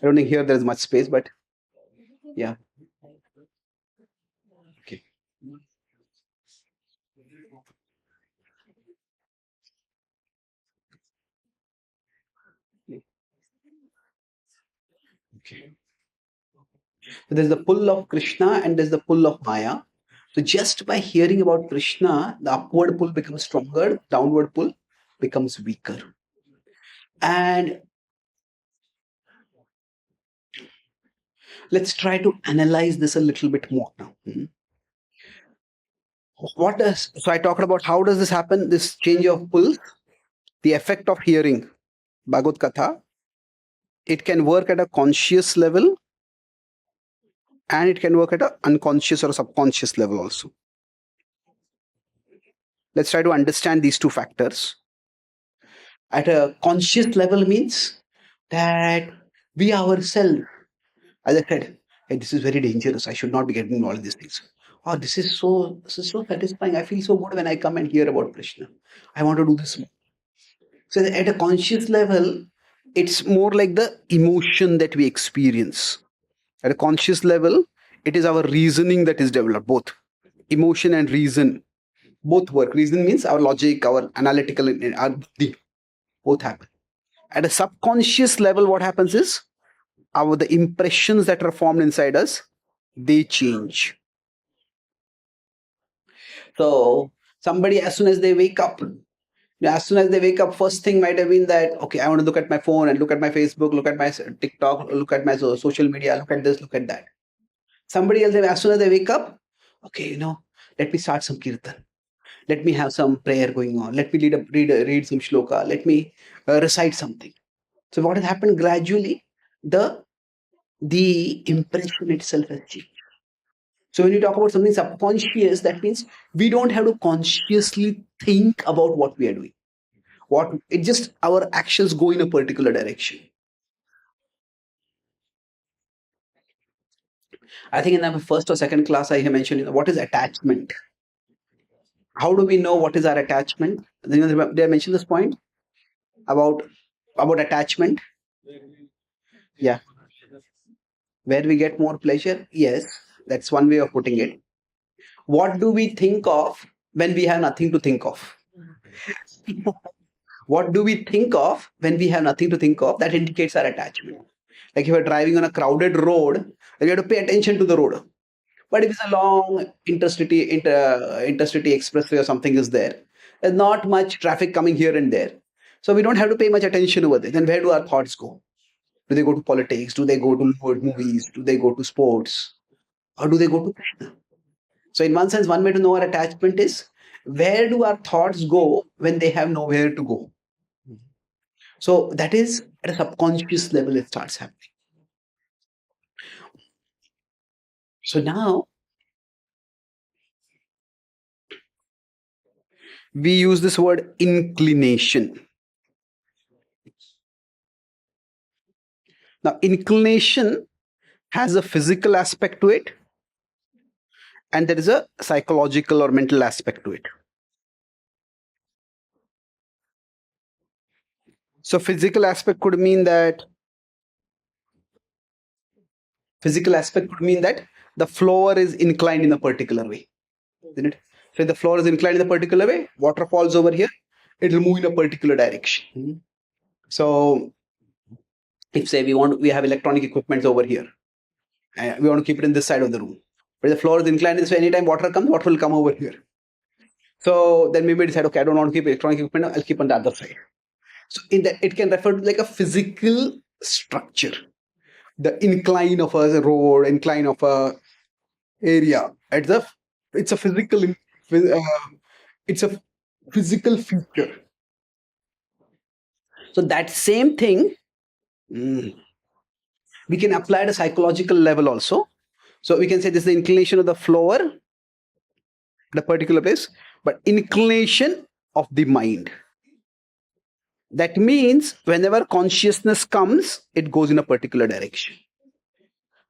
I don't think here there is much space, but yeah. Okay. Okay. So there's the pull of Krishna and there's the pull of Maya. So just by hearing about Krishna, the upward pull becomes stronger, downward pull becomes weaker. And let's try to analyze this a little bit more now. So I talked about how does this happen, this change of pull, the effect of hearing Bhagavad Katha. It can work at a conscious level and it can work at an unconscious or subconscious level also. Let's try to understand these two factors. At a conscious level means that we ourselves, as I said, hey, this is very dangerous. I should not be getting all these things. Oh, this is so satisfying. I feel so good when I come and hear about Krishna. I want to do this more. So at a conscious level, it's more like the emotion that we experience. At a conscious level, it is our reasoning that is developed, both emotion and reason. Both work. Reason means our logic, our analytical, our buddhi, both happen. At a subconscious level, what happens is the impressions that are formed inside us, they change. So somebody, as soon as they wake up, first thing might have been that, okay, I want to look at my phone and look at my Facebook, look at my TikTok, look at my social media, look at this, look at that. Somebody else, as soon as they wake up, okay, let me start some kirtan. Let me have some prayer going on. Let me read some shloka. Let me recite something. So what has happened gradually, the impression itself has changed. So when you talk about something subconscious, that means we don't have to consciously think about what we are doing. It just, our actions go in a particular direction. I think in the first or second class I have mentioned what is attachment. How do we know what is our attachment? Did I mention this point about attachment? Yeah. Where we get more pleasure? Yes, that's one way of putting it. What do we think of when we have nothing to think of? What do we think of when we have nothing to think of? That indicates our attachment. Like if you're driving on a crowded road, then you have to pay attention to the road. But if it's a long intercity expressway or something is there, there's not much traffic coming here and there. So we don't have to pay much attention over there. Then where do our thoughts go? Do they go to politics? Do they go to movies? Do they go to sports? Or do they go to Krishna? So in one sense, one way to know our attachment is, where do our thoughts go when they have nowhere to go? So that is at a subconscious level it starts happening. So now we use this word inclination. Now inclination has a physical aspect to it, and there is a psychological or mental aspect to it. So physical aspect could mean that the floor is inclined in a particular way, isn't it? So if the floor is inclined in a particular way, water falls over here, it will move in a particular direction. So if say we have electronic equipment over here, and we want to keep it in this side of the room, but the floor is inclined this way, anytime water comes, water will come over here. So then maybe decide, okay, I don't want to keep electronic equipment, I'll keep on the other side. So in that, it can refer to like a physical structure, the incline of a road, incline of a area. It's a physical feature. So that same thing we can apply at a psychological level also. So we can say this is the inclination of the floor at a particular place, but inclination of the mind. That means whenever consciousness comes, it goes in a particular direction.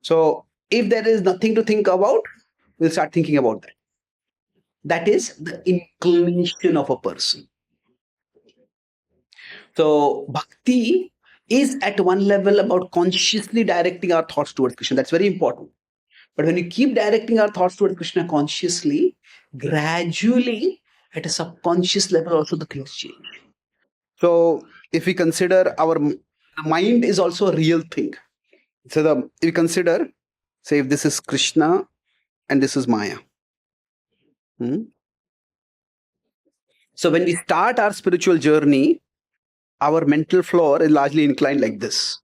So if there is nothing to think about, we'll start thinking about that. That is the inclination of a person. So bhakti is at one level about consciously directing our thoughts towards Krishna. That's very important. But when you keep directing our thoughts towards Krishna consciously, gradually at a subconscious level also the things change. So if we consider our mind is also a real thing. So if we consider, say if this is Krishna and this is Maya. So when we start our spiritual journey, our mental floor is largely inclined like this.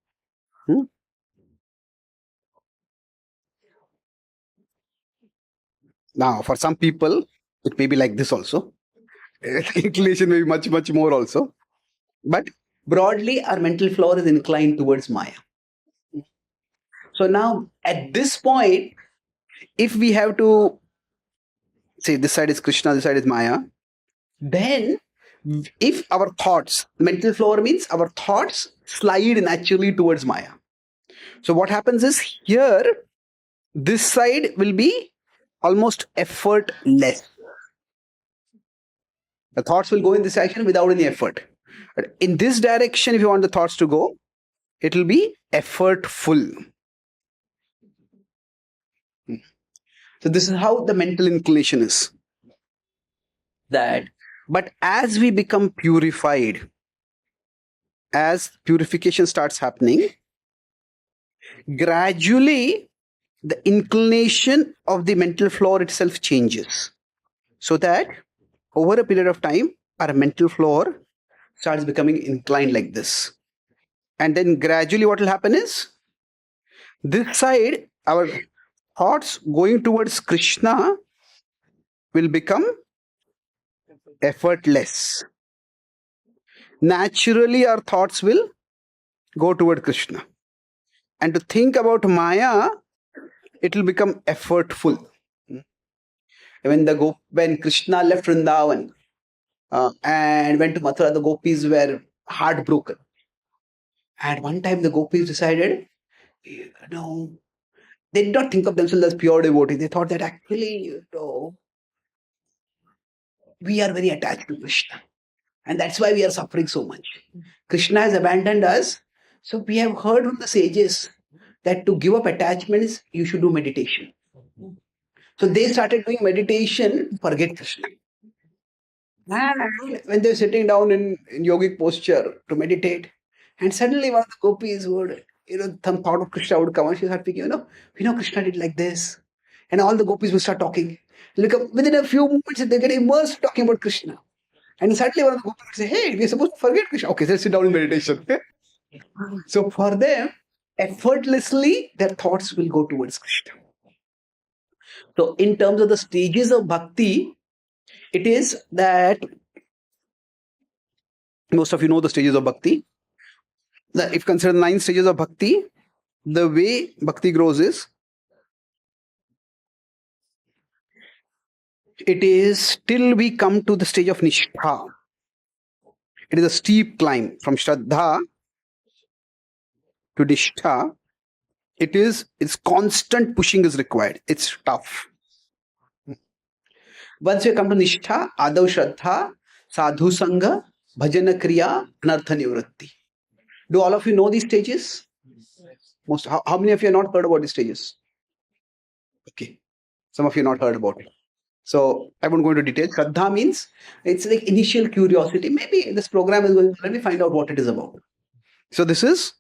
Now, for some people, it may be like this also. Inclination may be much, much more also. But broadly, our mental floor is inclined towards Maya. So now, at this point, if we have to say this side is Krishna, this side is Maya, then if our thoughts, mental floor means our thoughts slide naturally towards Maya. So what happens is here, this side will be almost effortless. The thoughts will go in this direction without any effort. But in this direction, if you want the thoughts to go, it will be effortful. So this is how the mental inclination is. But as we become purified, as purification starts happening, gradually the inclination of the mental floor itself changes. So that over a period of time, our mental floor starts becoming inclined like this. And then gradually what will happen is, this side, our thoughts going towards Krishna will become effortless. Naturally, our thoughts will go toward Krishna. And to think about Maya, it will become effortful. When Krishna left Vrindavan and went to Mathura, the gopis were heartbroken. And one time the gopis decided, no, they did not think of themselves as pure devotees. They thought that actually, we are very attached to Krishna. And that's why we are suffering so much. Krishna has abandoned us. So we have heard from the sages that to give up attachments, you should do meditation. So they started doing meditation to forget Krishna. And when they were sitting down in yogic posture to meditate, and suddenly one of the gopis would, some thought of Krishna would come and she started thinking, Krishna did like this. And all the gopis would start talking. Within a few moments, they get immersed talking about Krishna. And suddenly one of the Gopikas would say, hey, we're supposed to forget Krishna. Okay, let's sit down in meditation. So for them, effortlessly, their thoughts will go towards Krishna. So in terms of the stages of bhakti, it is that most of you know the stages of bhakti. If consider 9 stages of bhakti, the way bhakti grows is, it is till we come to the stage of nishtha. It is a steep climb from Shraddha to nishtha. It's constant pushing is required. It's tough. Once you come to nishtha, adav shraddha, sadhu sangha, bhajana kriya, anartha nivritti. Do all of you know these stages? How many of you have not heard about these stages? Okay. Some of you have not heard about it. So I won't go into detail. Shraddha means it's like initial curiosity. Maybe this program is going to let me find out what it is about. So this is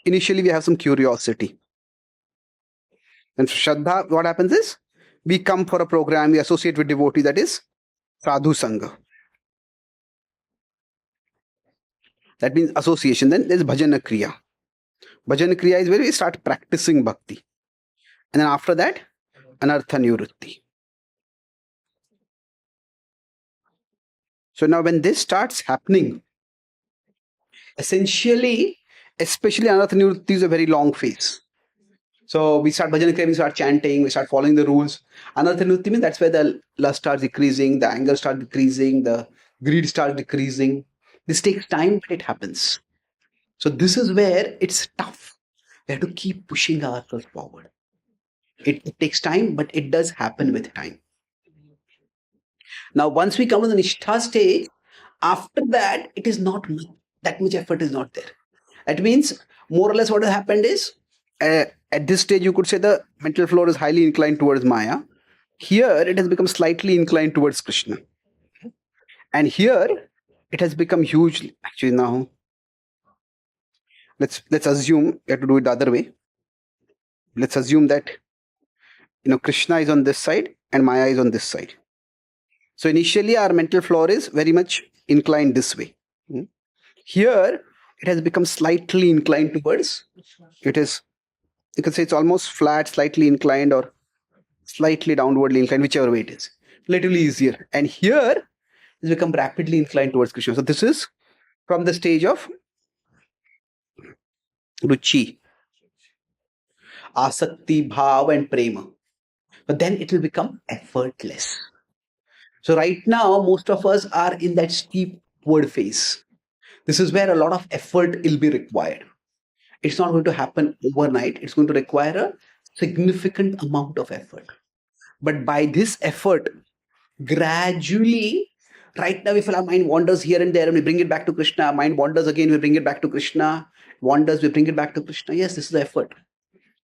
initially we have some curiosity. And Shraddha, what happens is we come for a program, we associate with devotee, that is sadhu sangha. That means association. Then there's bhajana kriya. Bhajana kriya is where we start practicing bhakti. And then after that, anartha nivritti. So now when this starts happening, essentially, especially anartha nivritti is a very long phase. So we start bhajana kriya, we start chanting, we start following the rules. Anartha nivritti means that's where the lust starts decreasing, the anger starts decreasing, the greed starts decreasing. This takes time, but it happens. So this is where it's tough. We have to keep pushing ourselves forward. It takes time, but it does happen with time. Now, once we come to the nishtha stage, after that, it is not much, that much effort is not there. That means, more or less, what has happened is, at this stage, you could say the mental floor is highly inclined towards Maya. Here, it has become slightly inclined towards Krishna. And here, it has become hugely, actually now, let's assume, you have to do it the other way. Let's assume that, Krishna is on this side and Maya is on this side. So initially our mental floor is very much inclined this way. Here it has become slightly inclined towards, it is, you can say it's almost flat, slightly inclined or slightly downwardly inclined, whichever way it is. Little easier. And here it's become rapidly inclined towards Krishna. So this is from the stage of ruchi, asakti, bhav and prema. But then it will become effortless. So right now, most of us are in that steep word phase. This is where a lot of effort will be required. It's not going to happen overnight. It's going to require a significant amount of effort. But by this effort, gradually, right now, if our mind wanders here and there and we bring it back to Krishna, mind wanders again, we bring it back to Krishna, wanders, we bring it back to Krishna. Yes, this is the effort.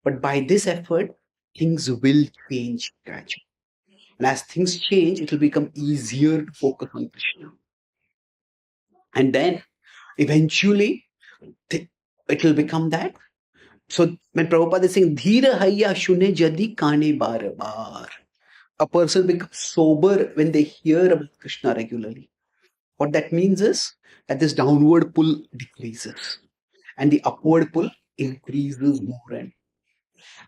But by this effort, things will change gradually. And as things change, it will become easier to focus on Krishna. And then eventually it will become that. So when Prabhupada is saying, Dhira hayya shune jadi kane bar bar, a person becomes sober when they hear about Krishna regularly. What that means is that this downward pull decreases and the upward pull increases more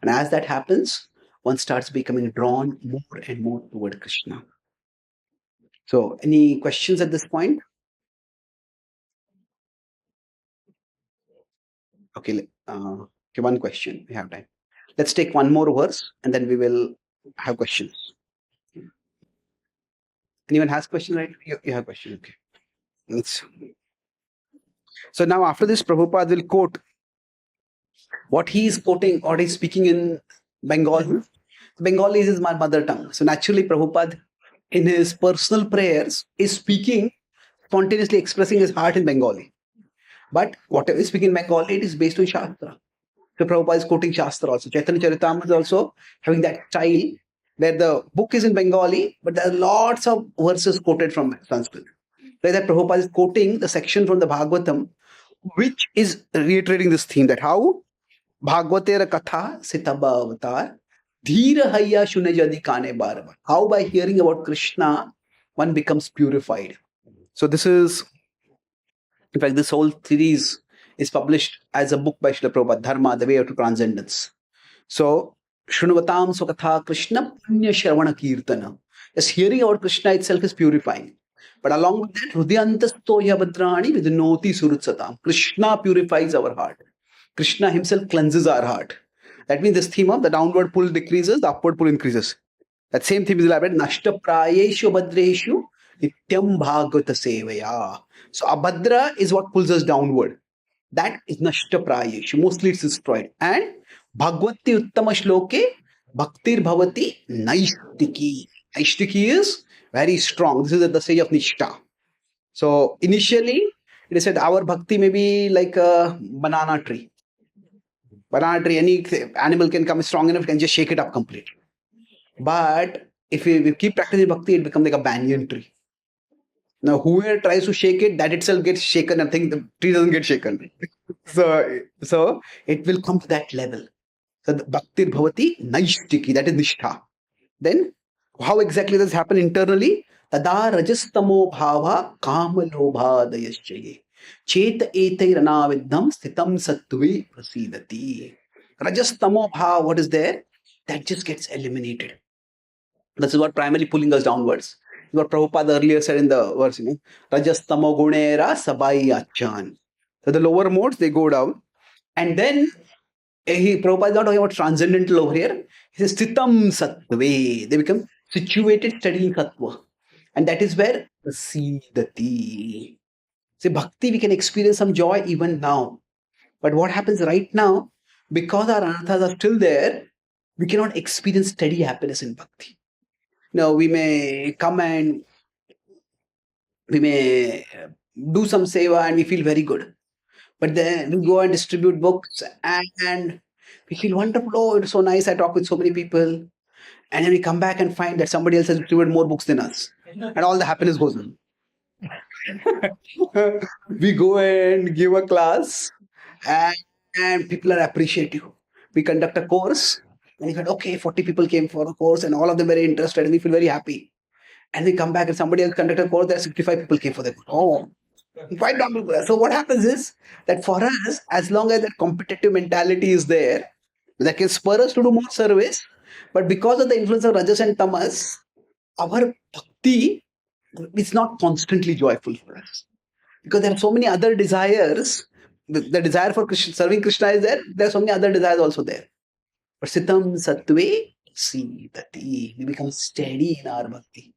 and as that happens, one starts becoming drawn more and more toward Krishna. So any questions at this point? Okay, one question. We have time. Let's take one more verse and then we will have questions. Anyone has question, right? You have question. Okay. So now after this, Prabhupada will quote what he is quoting or he's speaking in Bengali. Bengali is his mother tongue. So naturally, Prabhupada in his personal prayers is speaking, spontaneously expressing his heart in Bengali. But whatever is speaking in Bengali, it is based on Shastra. So Prabhupada is quoting Shastra also. Chaitanya Charan is also having that style where the book is in Bengali, but there are lots of verses quoted from Sanskrit. Like that Prabhupada is quoting the section from the Bhagavatam, which is reiterating this theme that how Bhagavatera Katha Sitaba Avatar, Dhira Hayya Shune Jadi Kane Bar. How by hearing about Krishna, one becomes purified. So this is, in fact, this whole series is published as a book by Srila Prabhupada, Dharma, The Way to Transcendence. So, Shrunuvatam Sukatha Krishna Punya Shravana Kirtana. Just hearing about Krishna itself is purifying. But along with that, Hridyantasto Yavadrani Vidinoti Surutsatam. Krishna purifies our heart. Krishna himself cleanses our heart. That means this theme of the downward pull decreases, the upward pull increases. That same theme is elaborated. Nashta Prayeshu Badreshu Nityam Bhagavata Sevaya. So Abhadra is what pulls us downward. That is Nashta Prayeshu. Mostly it's destroyed. And Bhagavati Uttama Shloke Bhaktir Bhavati Naishtiki. Naishtiki is very strong. This is at the stage of Nishta. So initially, it is said our bhakti may be like a banana tree. Banana tree, any animal can come strong enough, can just shake it up completely. But if we keep practicing bhakti, it becomes like a banyan tree. Now, whoever tries to shake it, that itself gets shaken. I think the tree doesn't get shaken. So it will come to that level. So the bhaktir bhavati naishtiki, that is nishtha. Then, how exactly does this happen internally? Tada rajastamo bhava kama lobha dayaschaye. Chet etairanavindam sthitam sattvi prasidati. Rajastamo bhava, what is there? That just gets eliminated. This is what primarily pulling us downwards. What Prabhupada earlier said in the verse, Rajastamo gunera sabai achan. So the lower modes, they go down. And then, Prabhupada is not talking about transcendental over here. He says, Sthitam Sattve. They become situated, steady in Sattva. And that is where Prasidati. See, bhakti, we can experience some joy even now. But what happens right now, because our anarthas are still there, we cannot experience steady happiness in bhakti. Now, we may come and we may do some seva and we feel very good. But then we go and distribute books and we feel wonderful. Oh, it's so nice. I talk with so many people. And then we come back and find that somebody else has distributed more books than us. And all the happiness goes on. We go and give a class and people are appreciative. We conduct a course and we find, okay, 40 people came for a course and all of them very interested and we feel very happy. And we come back and somebody else conducted a course, there are 65 people came for the course. Oh, quite normal. So what happens is that for us, as long as that competitive mentality is there, that can spur us to do more service. But because of the influence of Rajas and Tamas, our bhakti is not constantly joyful for us. Because there are so many other desires. The desire for serving Krishna is there. There are so many other desires also there. But Sitam Sattve Sidati. We become steady in our bhakti.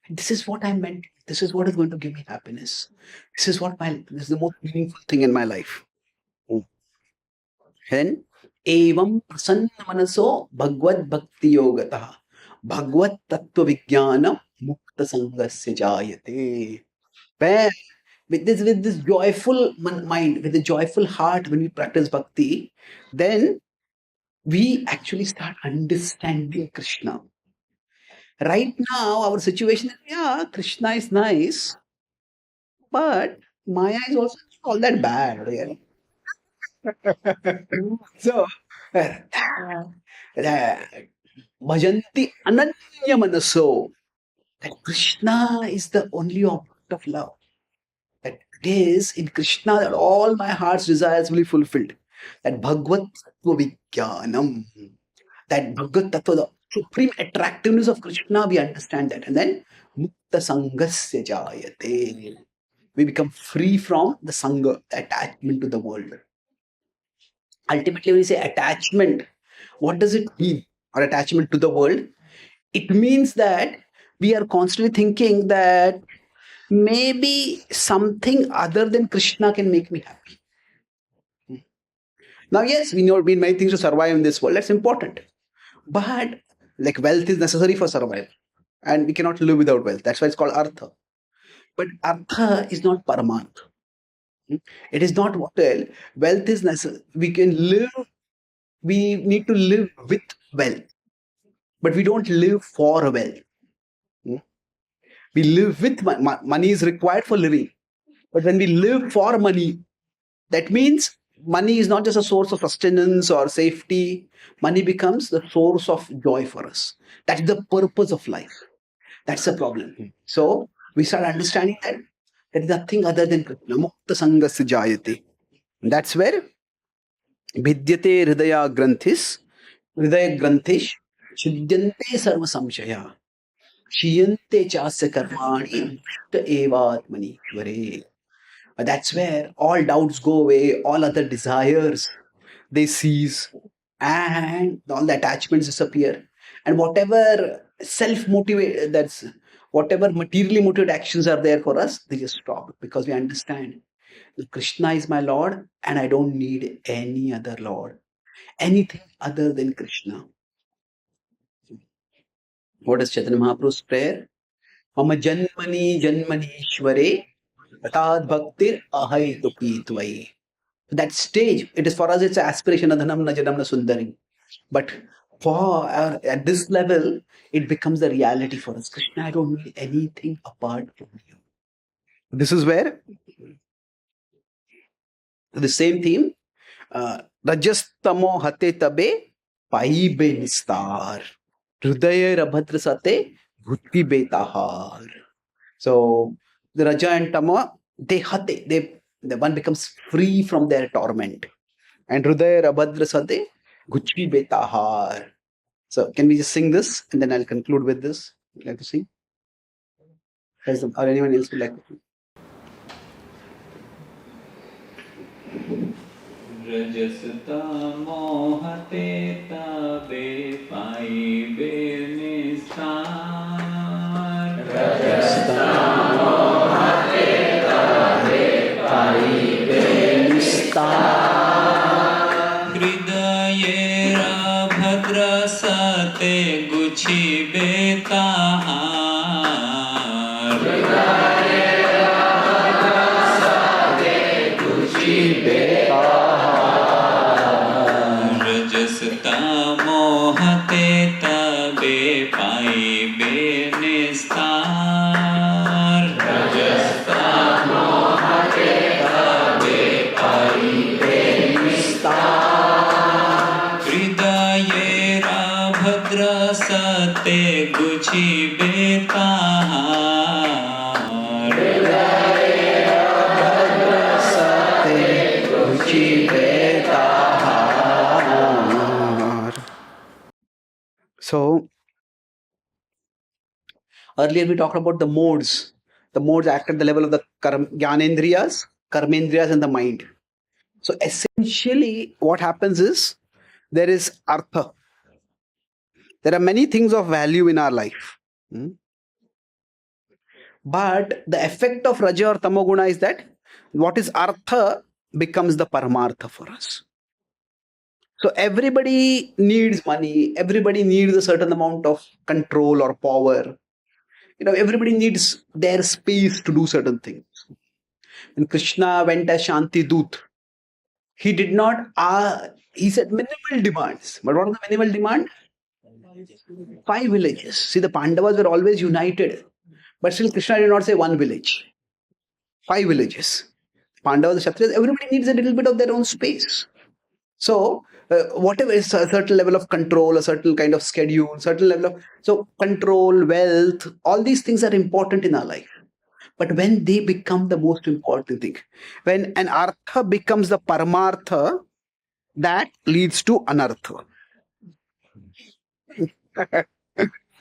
This is what I meant. This is what is going to give me happiness. This is the most meaningful thing in my life. Then, evam prasanna manaso bhagavad bhakti yogataha bhagavad tattva vijnana mukta sangasya jayate. Where with this joyful mind, with the joyful heart, when we practice bhakti, then we actually start understanding Krishna. Right now, our situation is, Krishna is nice, but Maya is also not all that bad. So, bhajanti ananya manaso. That Krishna is the only object of love. That it is in Krishna that all my heart's desires will be fulfilled. That Bhagavad Tattva Vijnanam. That Bhagavad Tattva, the supreme attractiveness of Krishna, we understand that. And then Mukta Sangasya Jayate. We become free from the Sangha, the attachment to the world. Ultimately, when we say attachment, what does it mean? Or attachment to the world? It means that we are constantly thinking that maybe something other than Krishna can make me happy. Now, yes, we know we need many things to survive in this world. That's important. But like wealth is necessary for survival. And we cannot live without wealth. That's why it's called Artha. But Artha is not Paramartha. It is not what wealth is necessary. We need to live with wealth. But we don't live for wealth. We live with money is required for living. But when we live for money, that means money is not just a source of sustenance or safety. Money becomes the source of joy for us. That's the purpose of life. That's the problem. So we start understanding that There is nothing other than Krishna. Mukta sangasya jayate. That's where vidyate hridaya granthis chidyante sarva samshaya shiyante chasya karmani bhishta evatmani shvare. That's where all doubts go away, all other desires they cease, and all the attachments disappear. And whatever self-motivate, that's whatever materially motivated actions are there for us, they just stop because we understand that Krishna is my Lord and I don't need any other Lord, anything other than Krishna. What is Chaitanya Mahaprabhu's prayer? Mama janmani janmani shvare tad bhaktir ahai tuki tvai. That stage, it is for us, it's an aspiration, adhanam na janam na sundari. But for at this level, it becomes the reality for us. Krishna, I don't need anything apart from you. This is where the same theme, Rajastamo hate tabe paibe nistar. Hridaya rabhadra sate bhuti betahar. So the Raja and Tama, they hate, the one becomes free from their torment. And Hridaya rabhadra sate guchhi betahar. So can we just sing this and then I'll conclude with this? Would you like to sing? Or anyone else would like to? रजसता मोहते तबे पाइबे निस्तार रजसता मोहते तबे पाइबे निस्तार हृदयेरा भद्र सते गुछिबे ताहार हृदयेरा भद्र सते गुछिबे रजसता मोहते तबे पाइबे निस्तार रजसता मोहते तबे पाइबे निस्तार हृदयेरा भद्र सते गुछिबे ताहार हृदयेरा भद्र सते गुछिबे So earlier we talked about the modes. The modes act at the level of the jnanendriyas, karmendriyas, and the mind. So essentially, what happens is there is artha. There are many things of value in our life. But the effect of Raja or Tamoguna is that what is artha becomes the paramartha for us. So everybody needs money. Everybody needs a certain amount of control or power. Everybody needs their space to do certain things. When Krishna went as Shanti Dut, he did not, he said minimal demands. But what was the minimal demand? 5 villages. See, the Pandavas were always united. But still Krishna did not say 1 village. 5 villages. Pandavas, the Kshatriyas, everybody needs a little bit of their own space. So, whatever is a certain level of control, a certain kind of schedule, certain level of... So, control, wealth, all these things are important in our life. But when they become the most important thing, when an artha becomes the paramartha, that leads to anartha.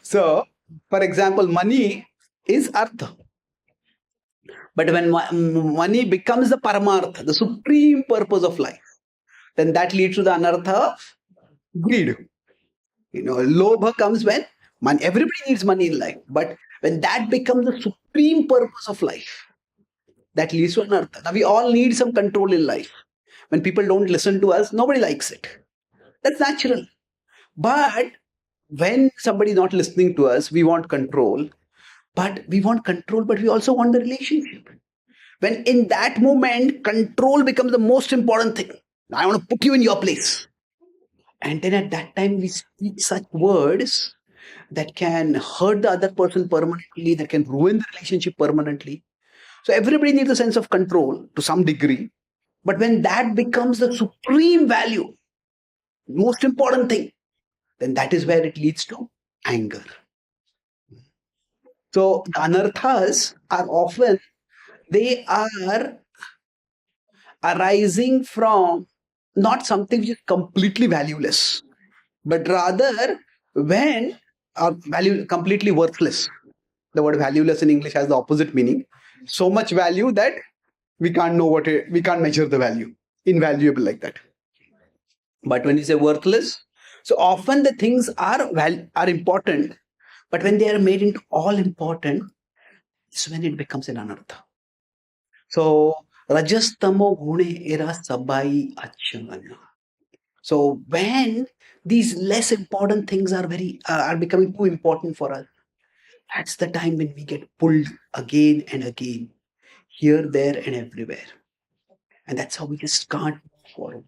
So, for example, money is artha. But when money becomes the paramartha, the supreme purpose of life, then that leads to the anartha of greed. Lobha comes when money, everybody needs money in life. But when that becomes the supreme purpose of life, that leads to anartha. Now we all need some control in life. When people don't listen to us, nobody likes it. That's natural. But when somebody is not listening to us, we want control. But we also want the relationship. When in that moment, control becomes the most important thing. I want to put you in your place. And then at that time, we speak such words that can hurt the other person permanently, that can ruin the relationship permanently. So everybody needs a sense of control to some degree. But when that becomes the supreme value, most important thing, then that is where it leads to anger. So the anarthas are often they are arising from not something which is completely valueless, but rather when value completely worthless. The word valueless in English has the opposite meaning. So much value that we can't know we can't measure the value. Invaluable like that. But when you say worthless, so often the things are important, but when they are made into all important, it's when it becomes an anartha. So rajastamo gune era sabai achamana. So when these less important things are becoming too important for us, that's the time when we get pulled again and again, here, there, and everywhere. And that's how we just can't move forward.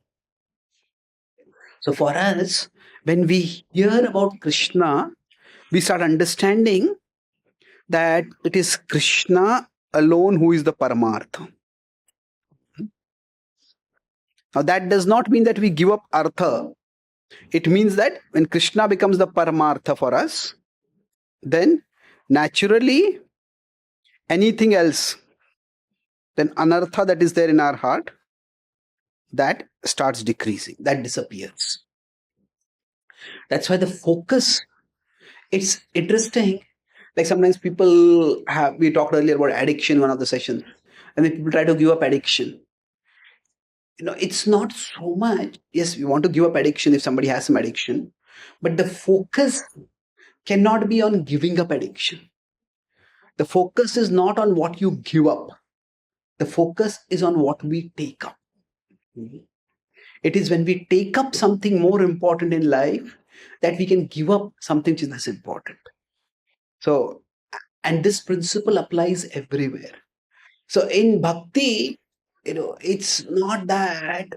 So for us, when we hear about Krishna, we start understanding that it is Krishna alone who is the Paramartha. Now that does not mean that we give up Artha. It means that when Krishna becomes the Paramartha for us, then naturally anything else, then Anartha that is there in our heart, that starts decreasing, that disappears. That's why the focus, it's interesting. Like sometimes we talked earlier about addiction in one of the sessions, and then people try to give up addiction. It's not so much, yes, we want to give up addiction if somebody has some addiction, but the focus cannot be on giving up addiction. The focus is not on what you give up. The focus is on what we take up. It is when we take up something more important in life that we can give up something which is less important. So, and this principle applies everywhere. So in bhakti, it's not that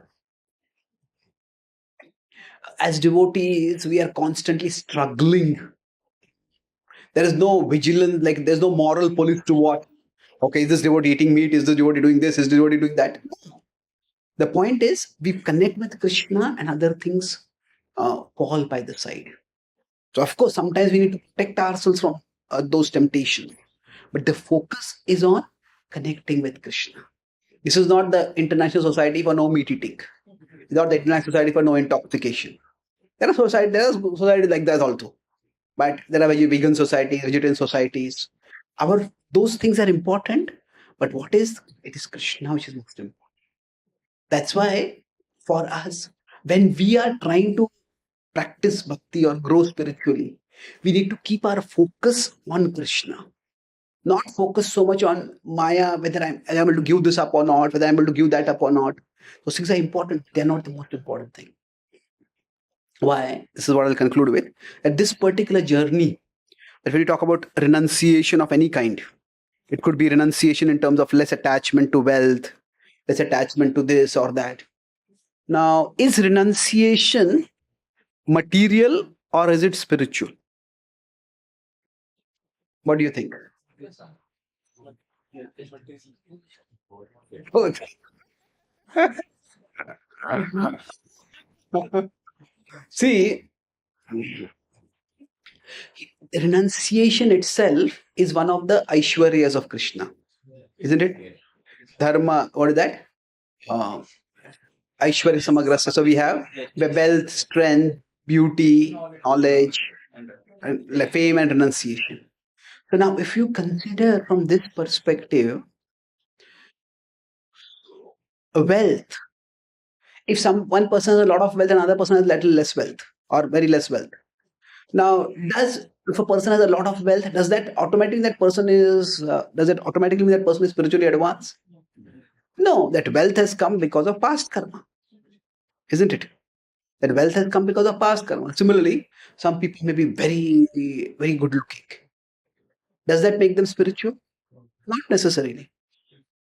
as devotees we are constantly struggling. There is no vigilance, like there's no moral police to watch. Okay, is this devotee eating meat? Is this devotee doing this? Is this devotee doing that? No. The point is we connect with Krishna and other things fall by the side. So of course, sometimes we need to protect ourselves from those temptations. But the focus is on connecting with Krishna. This is not the International Society for No Meat Eating. It's not the International Society for No Intoxication. There are societies like that also. But there are vegan societies, vegetarian societies. Those things are important. But it is Krishna which is most important. That's why for us, when we are trying to practice bhakti or grow spiritually, we need to keep our focus on Krishna. Not focus so much on Maya, whether I'm able to give this up or not, whether I'm able to give that up or not. Those things are important. They're not the most important thing. Why? This is what I'll conclude with. At this particular journey, that when you talk about renunciation of any kind, it could be renunciation in terms of less attachment to wealth, less attachment to this or that. Now, is renunciation material or is it spiritual? What do you think? Both. See, renunciation itself is one of the Aishwaryas of Krishna, isn't it? Dharma, what is that? Aishwarya Samagrasa. So we have the wealth, strength, beauty, knowledge, and fame and renunciation. So now, if you consider from this perspective, wealth, if one person has a lot of wealth and another person has little less wealth or very less wealth. Now, if a person has a lot of wealth, does it automatically mean that person is spiritually advanced? No, that wealth has come because of past karma, isn't it? That wealth has come because of past karma. Similarly, some people may be very, very good looking. Does that make them spiritual? Not necessarily.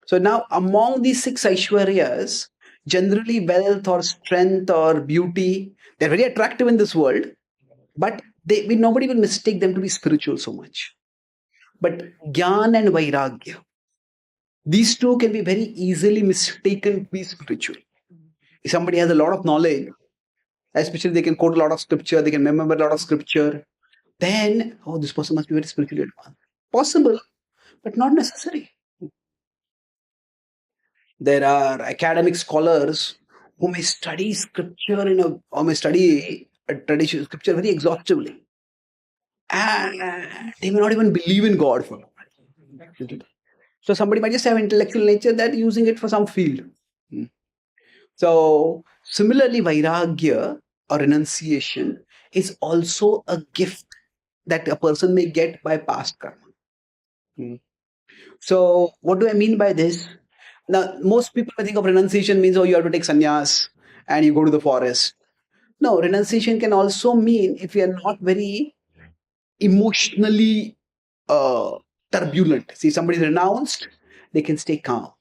So now, among these 6 Aishwaryas, generally wealth or strength or beauty, they're very attractive in this world, but nobody will mistake them to be spiritual so much. But Gyan and Vairagya, these two can be very easily mistaken to be spiritual. If somebody has a lot of knowledge, especially they can quote a lot of scripture, they can remember a lot of scripture, then, this person must be very spiritually advanced. Possible, but not necessary. There are academic scholars who may study scripture or may study a traditional scripture very exhaustively, and they may not even believe in God for. So somebody might just have intellectual nature that using it for some field. Hmm. So similarly, vairagya or renunciation is also a gift that a person may get by past karma. Hmm. So what do I mean by this? Now, most people think of renunciation means, oh, you have to take sannyas and you go to the forest. No, renunciation can also mean if you are not very emotionally uh, turbulent. See, somebody renounced, they can stay calm.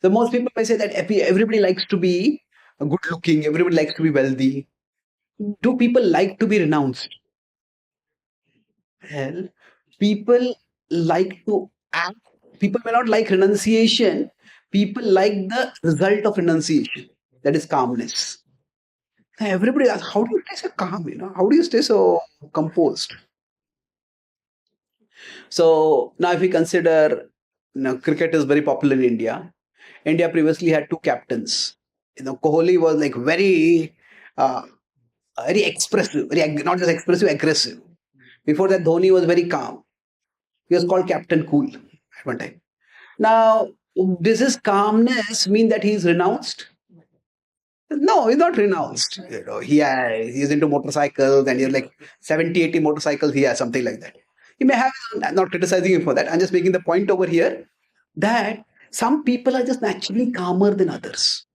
So most people may say that everybody likes to be good looking, everybody likes to be wealthy. Do people like to be renounced? Well, people like to act. People may not like renunciation. People like the result of renunciation. That is calmness. Now, everybody asks, how do you stay so calm? How do you stay so composed? So now, if we consider, cricket is very popular in India. India previously had two captains. Kohli was like uh, very expressive, not just expressive, aggressive. Before that, Dhoni was very calm. He was called Captain Cool at one time. Now, does his calmness mean that he is renounced? No, he's not renounced. He's into motorcycles and he's like 70, 80 motorcycles. He has something like that. He may have, I'm not criticizing him for that. I'm just making the point over here that some people are just naturally calmer than others.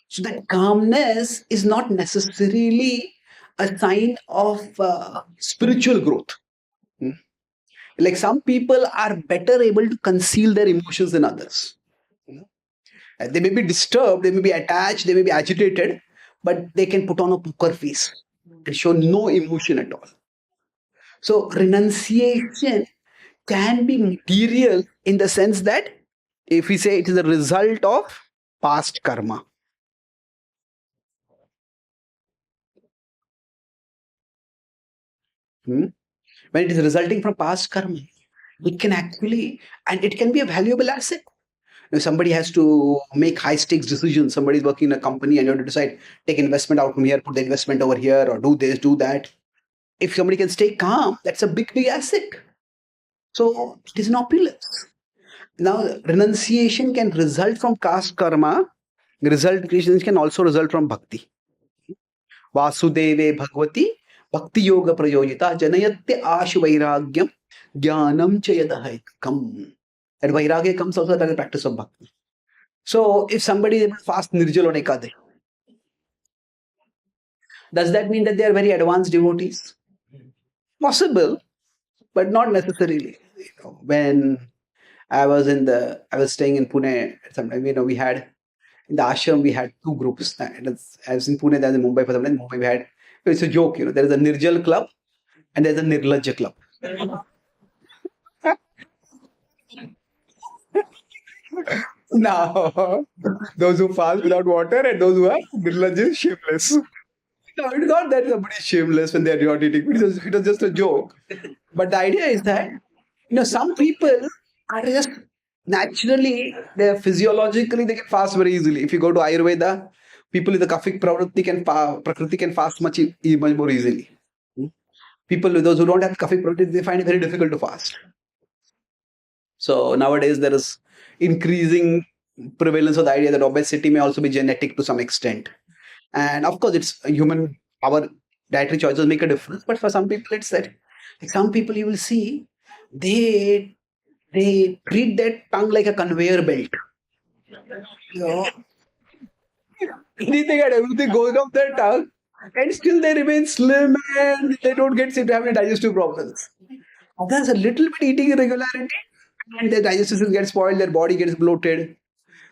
So that calmness is not necessarily a sign of spiritual growth. Hmm. Like some people are better able to conceal their emotions than others. They may be disturbed, they may be attached, they may be agitated, but they can put on a poker face and show no emotion at all. So renunciation can be material in the sense that if we say it is a result of past karma. Hmm? When it is resulting from past karma, it can actually, and it can be a valuable asset. If somebody has to make high stakes decisions, somebody is working in a company and you have to decide, take investment out from here, put the investment over here, or do this, do that. If somebody can stay calm, that's a big, big asset. So it is an opulence. Now, renunciation can result from caste karma. Result can also result from bhakti. Vasudeve Bhagavati Bhakti Yoga Prayojita Janayatya Ashu Vairagyam Jnanam Chayadahaitkam. That Vairagya comes also as a practice of bhakti. So if somebody is able to fast Nirjal on Ekadashi, does that mean that they are very advanced devotees? Possible, but not necessarily. When I was staying in Pune. Sometimes we had in the ashram we had two groups. I was in Pune, then in Mumbai for some time. In Mumbai we had. It's a joke, there is a Nirjal club and there's a Nirlajja club. Now, those who fast without water and those who are Nirlajja shameless. No, it's not that somebody is shameless when they are not eating. It was just a joke. But the idea is that some people are just naturally, they're physiologically they can fast very easily. If you go to Ayurveda, people with the Kafik Prakriti can fast much more easily. Hmm? People with those who don't have Kafik Prakriti, they find it very difficult to fast. So nowadays there is increasing prevalence of the idea that obesity may also be genetic to some extent. And of course, it's a human, our dietary choices make a difference. But for some people, it's that. Like some people you will see, they treat their tongue like a conveyor belt. You know, anything and everything goes off their tongue, and still they remain slim and they don't seem to have any digestive problems. There's a little bit eating irregularity, and their digestive system gets spoiled, their body gets bloated.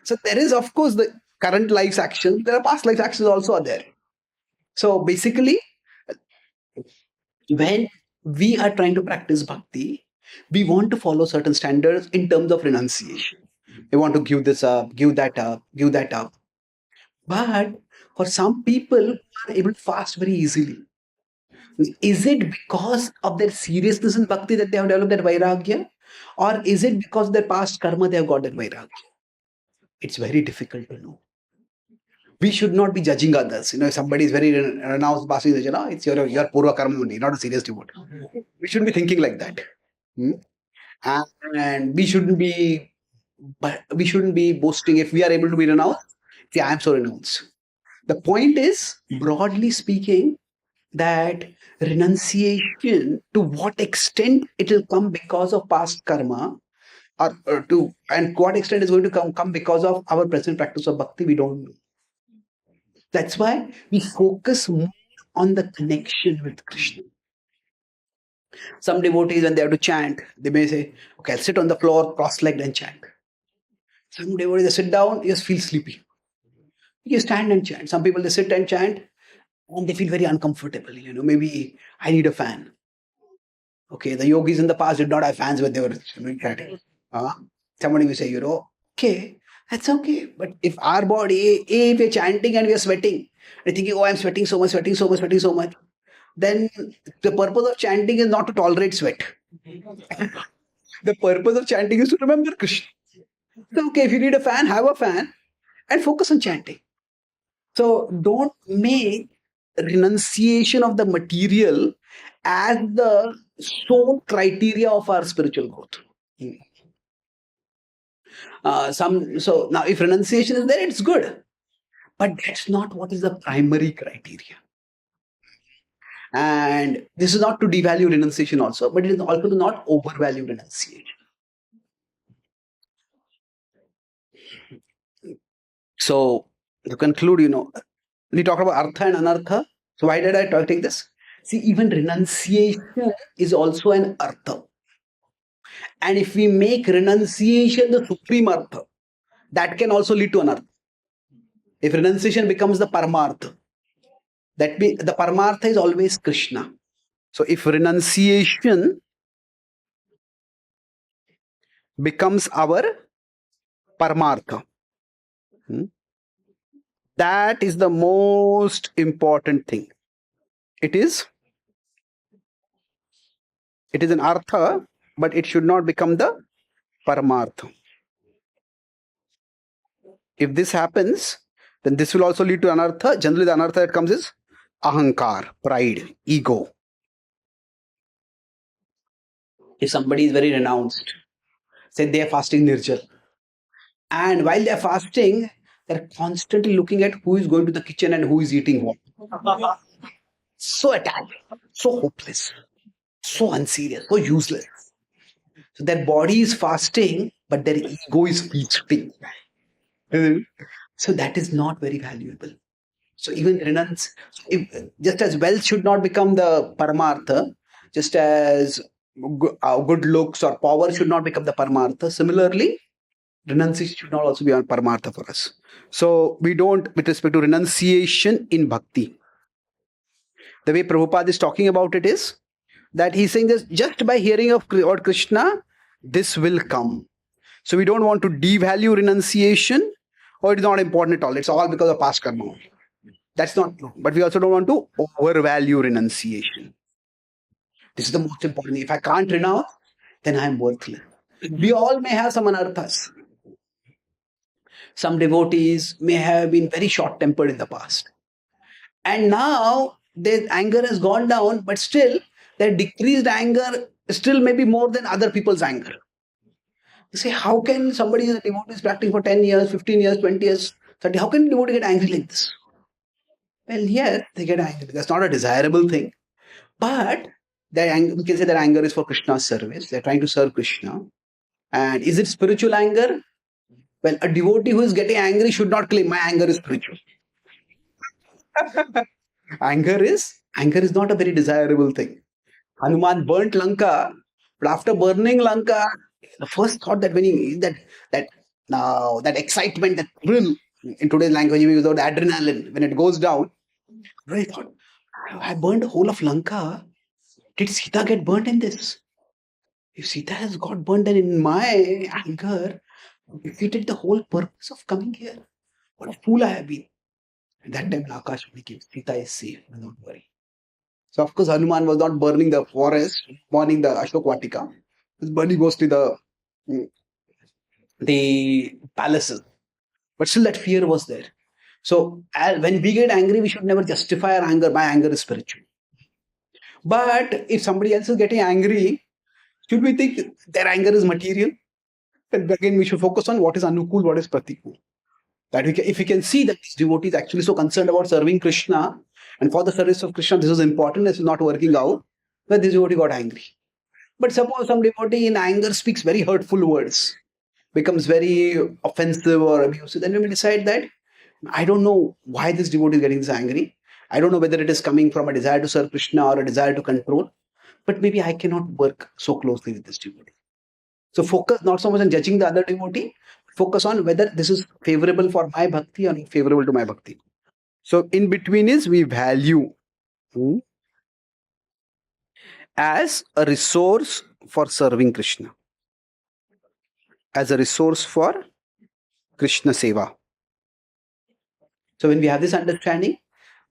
So there is, of course, the current life's action. There are past life actions also are there. So basically, when we are trying to practice bhakti, we want to follow certain standards in terms of renunciation. We want to give this up, give that up, give that up. But for some people who are able to fast very easily, is it because of their seriousness in bhakti that they have developed that vairagya? Or is it because of their past karma they have got that vairagya? It's very difficult to know. We should not be judging others. If somebody is very renounced, passing, it's your purva karma only, not a serious devote. We shouldn't be thinking like that. Hmm? And we shouldn't be boasting if we are able to be renounced. See, I am so renounced. The point is, broadly speaking, that renunciation, to what extent it will come because of past karma, and what extent is going to come because of our present practice of bhakti, we don't know. That's why we focus more on the connection with Krishna. Some devotees, when they have to chant, they may say, okay, I'll sit on the floor, cross-legged and chant. Some devotees, they sit down, just feel sleepy. You stand and chant. Some people, they sit and chant, and they feel very uncomfortable. Maybe I need a fan. Okay, the yogis in the past did not have fans when they were chanting. Somebody will say, okay, that's okay. But if our body, if we're chanting and we're sweating, and thinking, oh, I'm sweating so much, sweating so much, sweating so much, then the purpose of chanting is not to tolerate sweat. The purpose of chanting is to remember Krishna. So, okay, if you need a fan, have a fan and focus on chanting. So, don't make renunciation of the material as the sole criteria of our spiritual growth. So now, if renunciation is there, it's good, but that's not what is the primary criteria. And this is not to devalue renunciation also, but it is also to not overvalue renunciation. So to conclude, we talk about artha and anartha. So why did I take this? See, even renunciation is also an artha. And if we make renunciation the supreme artha, that can also lead to anartha. If renunciation becomes the paramartha, the paramartha is always Krishna. So if renunciation becomes our paramartha, that is the most important thing. It is an artha, but it should not become the paramartha. If this happens, then this will also lead to anartha. Generally, the anartha that comes is ahankar, pride, ego. If somebody is very renounced, say they are fasting nirjal, and while they are fasting, they're constantly looking at who is going to the kitchen and who is eating what. So attached, so hopeless, so unserious, so useless. So their body is fasting, but their ego is feasting. So that is not very valuable. So even just as wealth should not become the paramartha, just as good looks or power should not become the paramartha, similarly, renunciation should not also be on paramartha for us. So we don't, with respect to renunciation in bhakti, the way Prabhupada is talking about it is that he's saying this just by hearing of Lord Krishna, this will come. So we don't want to devalue renunciation, or it's not important at all. It's all because of past karma. That's not true. But we also don't want to overvalue renunciation. This is the most important thing. If I can't renounce, then I am worthless. We all may have some anarthas. Some devotees may have been very short-tempered in the past. And now their anger has gone down, but still their decreased anger still may be more than other people's anger. You say, how can somebody who is a devotee is practicing for 10 years, 15 years, 20 years, 30, how can a devotee get angry like this? Well, yes, they get angry. That's not a desirable thing. But their anger, we can say their anger is for Krishna's service. They're trying to serve Krishna. And is it spiritual anger? Well, a devotee who is getting angry should not claim my anger is spiritual. Anger is not a very desirable thing. Hanuman burnt Lanka, but after burning Lanka, the first thought that when he that excitement, that thrill, in today's language we use the word adrenaline, when it goes down, I thought, I burned the whole of Lanka. Did Sita get burnt in this? If Sita has got burnt, then in my anger, I defeated the whole purpose of coming here. What a fool I have been. At that time, Akashvani came. Sita is safe. Don't worry. So, of course, Hanuman was not burning the forest, burning the Ashok Vatika. He was burning mostly the palaces. but still that fear was there. So when we get angry, we should never justify our anger. My anger is spiritual. But if somebody else is getting angry, should we think their anger is material? Then again, we should focus on what is anukul, what is pratikul. That if we can see that this devotee is actually so concerned about serving Krishna, and for the service of Krishna, this is important, this is not working out, then this devotee got angry. But suppose some devotee in anger speaks very hurtful words, becomes very offensive or abusive, then we may decide that I don't know why this devotee is getting this angry. I don't know whether it is coming from a desire to serve Krishna or a desire to control, but maybe I cannot work so closely with this devotee. So focus not so much on judging the other devotee, focus on whether this is favorable for my bhakti or favorable to my bhakti. So in between is we value as a resource for serving Krishna, as a resource for Krishna Seva. So when we have this understanding,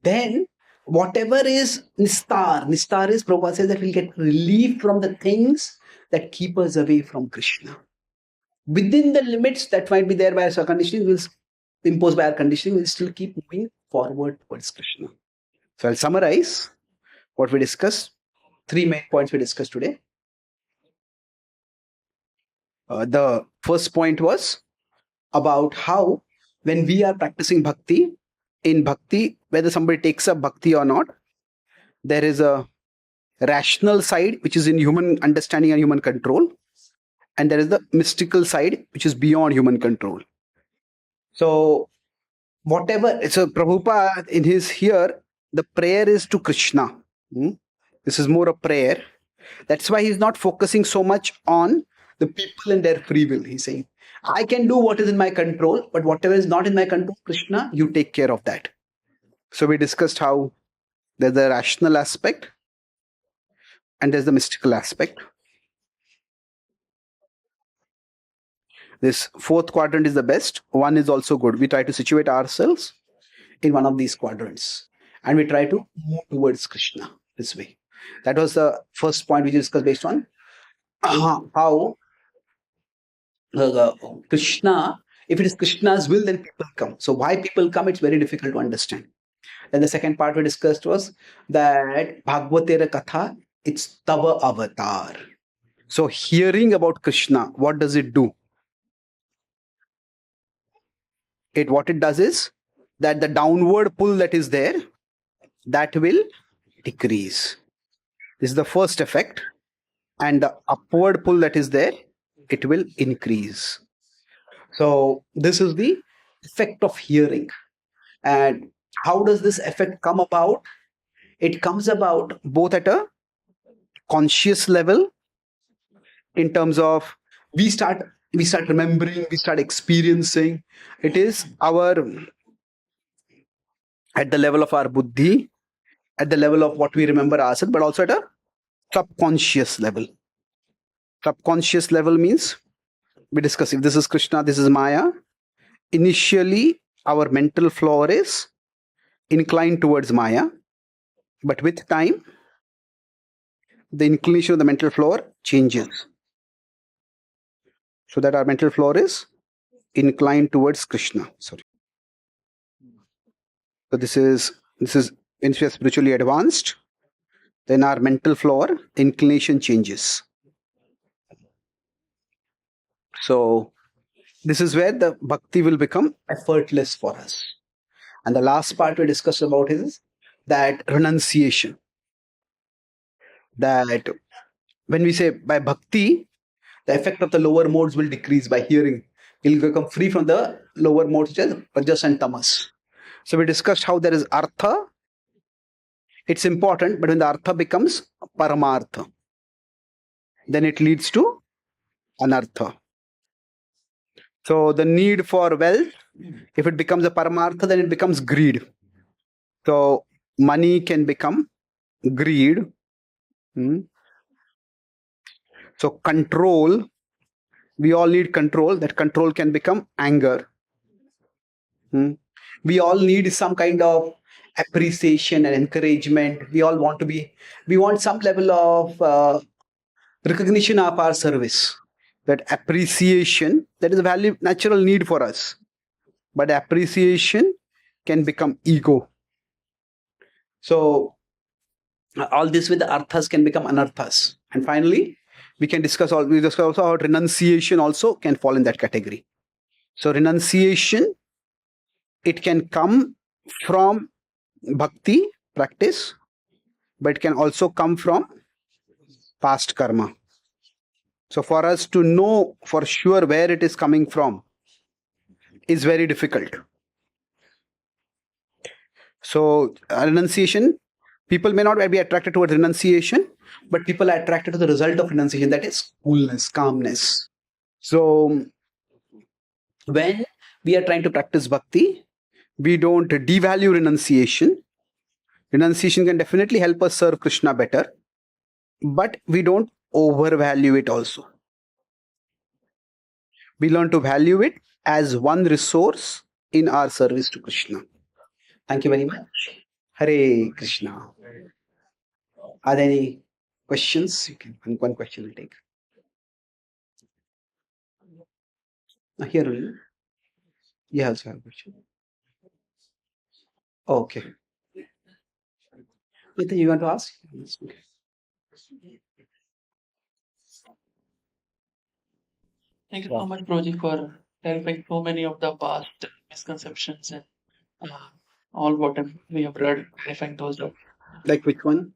then whatever is nistar is, Prabhupada says that we'll get relief from the things that keep us away from Krishna. Within the limits that might be there by our conditioning, will imposed by our conditioning, we'll still keep moving forward towards Krishna. So I'll summarize what we discussed. 3 main points we discussed today. The first point was about how when we are practicing bhakti, in bhakti, whether somebody takes up bhakti or not, there is a rational side which is in human understanding and human control, and there is the mystical side which is beyond human control. So Prabhupada in his here, the prayer is to Krishna. This is more a prayer. That's why he's not focusing so much on the people and their free will. He's saying, I can do what is in my control, but whatever is not in my control, Krishna, you take care of that. So we discussed how there's the rational aspect and there's the mystical aspect. This fourth quadrant is the best. One is also good. We try to situate ourselves in one of these quadrants and we try to move towards Krishna this way. That was the first point we discussed based on how Krishna, if it is Krishna's will, then people come. So why people come, it's very difficult to understand. Then the second part we discussed was that Bhagavatera Katha, it's Tava Avatar. So hearing about Krishna, what does it do? What it does is that the downward pull that is there, that will decrease. This is the first effect. And the upward pull that is there, it will increase. So this is the effect of hearing. And how does this effect come about? It comes about both at a conscious level, in terms of we start remembering, we start experiencing. It is at the level of our buddhi, at the level of what we remember ourselves, but also at a subconscious level. Subconscious level means, we discuss if this is Krishna, this is Maya. Initially, our mental floor is inclined towards Maya, but with time, the inclination of the mental floor changes, so that our mental floor is inclined towards Krishna. Sorry. So this is when we are spiritually advanced, then our mental floor inclination changes. So this is where the bhakti will become effortless for us. And the last part we discussed about is that renunciation. That when we say by bhakti, the effect of the lower modes will decrease by hearing. We'll become free from the lower modes, which is rajas and tamas. So we discussed how there is artha. It's important, but when the artha becomes paramartha, then it leads to anartha. So the need for wealth, if it becomes a paramartha, then it becomes greed. So money can become greed. So control, we all need control. That control can become anger. We all need some kind of appreciation and encouragement. We want some level of recognition of our service. That appreciation, that is a natural need for us. but appreciation can become ego. So all this with the arthas can become anarthas. And finally, we discuss also how renunciation also can fall in that category. So renunciation, it can come from bhakti practice, but it can also come from past karma. So for us to know for sure where it is coming from is very difficult. So renunciation, people may not be attracted towards renunciation, but people are attracted to the result of renunciation, that is coolness, calmness. So when we are trying to practice bhakti, we don't devalue renunciation. Renunciation can definitely help us serve Krishna better, but we don't overvalue it also. We learn to value it as one resource in our service to Krishna. Thank you very much. Hare Krishna. Are there any questions? You can, one question will take. Here only. You also have a question. Okay. Anything you want to ask? Okay. Thank you so much, Prabhuji, for clarifying so many of the past misconceptions and all what we have read, clarifying those. Like which one?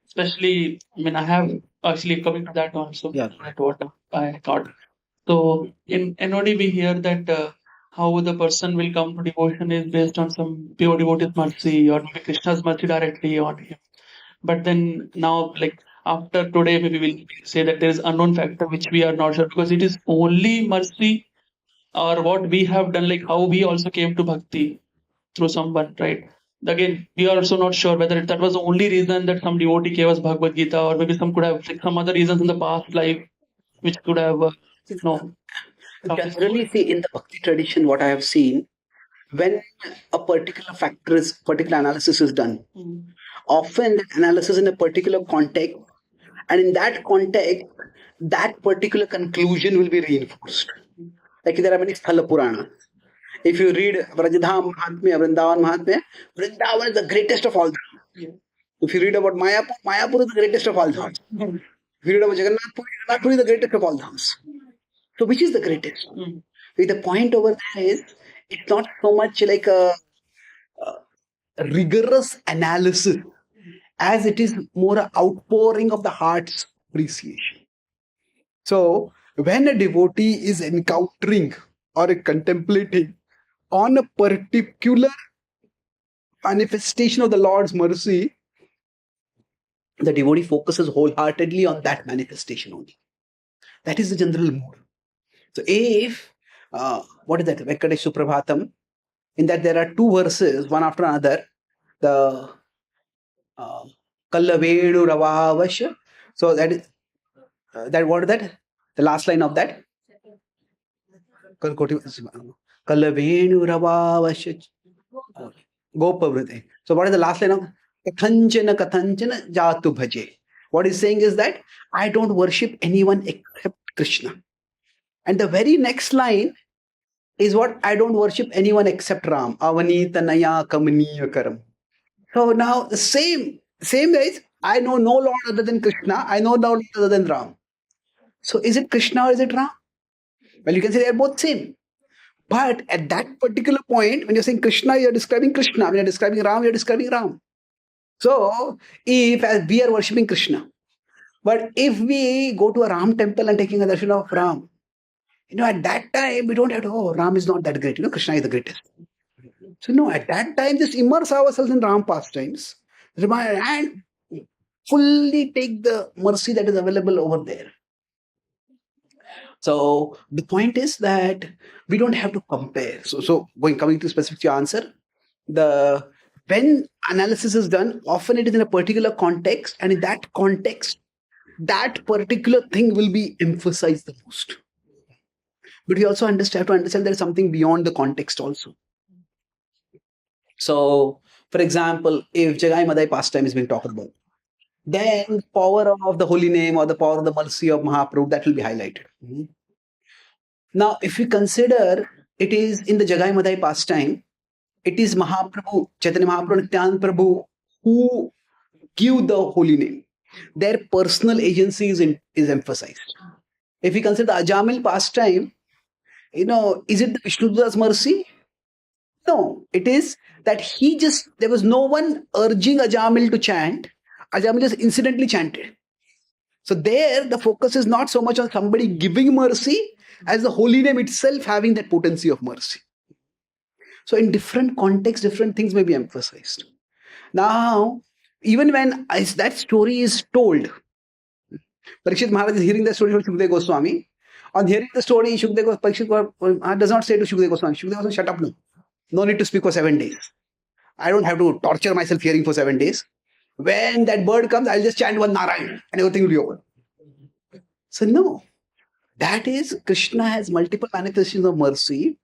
Especially, I mean, I have actually coming to that also. Yeah. That's what I thought. So in NOD, we hear that how the person will come to devotion is based on some pure devotee's mercy or maybe Krishna's mercy directly on him. But then now, like after today, maybe we'll say that there is unknown factor which we are not sure, because it is only mercy or what we have done, like how we also came to bhakti through someone, right? Again, we are also not sure whether that was the only reason that some devotee gave us Bhagavad Gita, or maybe some could have like some other reasons in the past life which could have Generally, see, in the bhakti tradition, what I have seen, when a particular analysis is done, often that analysis in a particular context, and in that context, that particular conclusion will be reinforced. Like there are many Sthala Puranas. If you read Vrajadham Mahatmya, Vrindavan Mahatmya, Vrindavan is the greatest of all dhams. Yeah. If you read about Mayapur, Mayapur is the greatest of all dhams. If you read about Jagannath Puri, Jagannath Puri is the greatest of all dhams. So which is the greatest? The point over there is, it's not so much like a rigorous analysis as it is more an outpouring of the heart's appreciation. So when a devotee is encountering or contemplating on a particular manifestation of the Lord's mercy, the devotee focuses wholeheartedly on that manifestation only. That is the general mood. So if, what is that, Venkatesh Suprabhatam, in that there are two verses, one after another, the Kallavenu Ravavasya. So that is, that what is that? The last line of that? Kallavenu Ravavasya Gopavrite. So what is the last line of Kathanchana Kathanchana Jatu Bhaje? What he's saying is that I don't worship anyone except Krishna. And the very next line is what? I don't worship anyone except Ram. Avanita Naya Kamaniya Karam. So now the same way, I know no Lord other than Krishna. I know no Lord other than Ram. So is it Krishna or is it Ram? Well, you can say they are both same. But at that particular point, when you're saying Krishna, you're describing Krishna. When you're describing Ram, you're describing Ram. So if as we are worshipping Krishna, but if we go to a Ram temple and taking a darshan of Ram, at that time we don't have to, oh, Ram is not that great. Krishna is the greatest. So no, at that time, just immerse ourselves in Ram pastimes and fully take the mercy that is available over there. So the point is that we don't have to compare. So coming to specific answer, when analysis is done, often it is in a particular context, and in that context, that particular thing will be emphasized the most. But we also have to understand there is something beyond the context also. So, for example, if Jagai Madai pastime is being talked about, then the power of the holy name or the power of the mercy of Mahaprabhu, that will be highlighted. Now, if we consider it is in the Jagai Madai pastime, it is Mahaprabhu, Chaitanya Mahaprabhu, Nityananda Prabhu who give the holy name. Their personal agency is emphasized. If we consider the Ajamil pastime, is it the Vishnuda's mercy? No, it is that there was no one urging Ajamil to chant. Ajamil just incidentally chanted. So there, the focus is not so much on somebody giving mercy as the holy name itself having that potency of mercy. So in different contexts, different things may be emphasized. Now, even when that story is told, Parikshit Maharaj is hearing the story from Shukdev Goswami. On hearing the story, Parikshit does not say to Shukdev Goswami, Shukdev Goswami, shut up now. No need to speak for 7 days. I don't have to torture myself hearing for 7 days. When that bird comes, I'll just chant one Narayan and everything will be over. So no, that is, Krishna has multiple manifestations of mercy.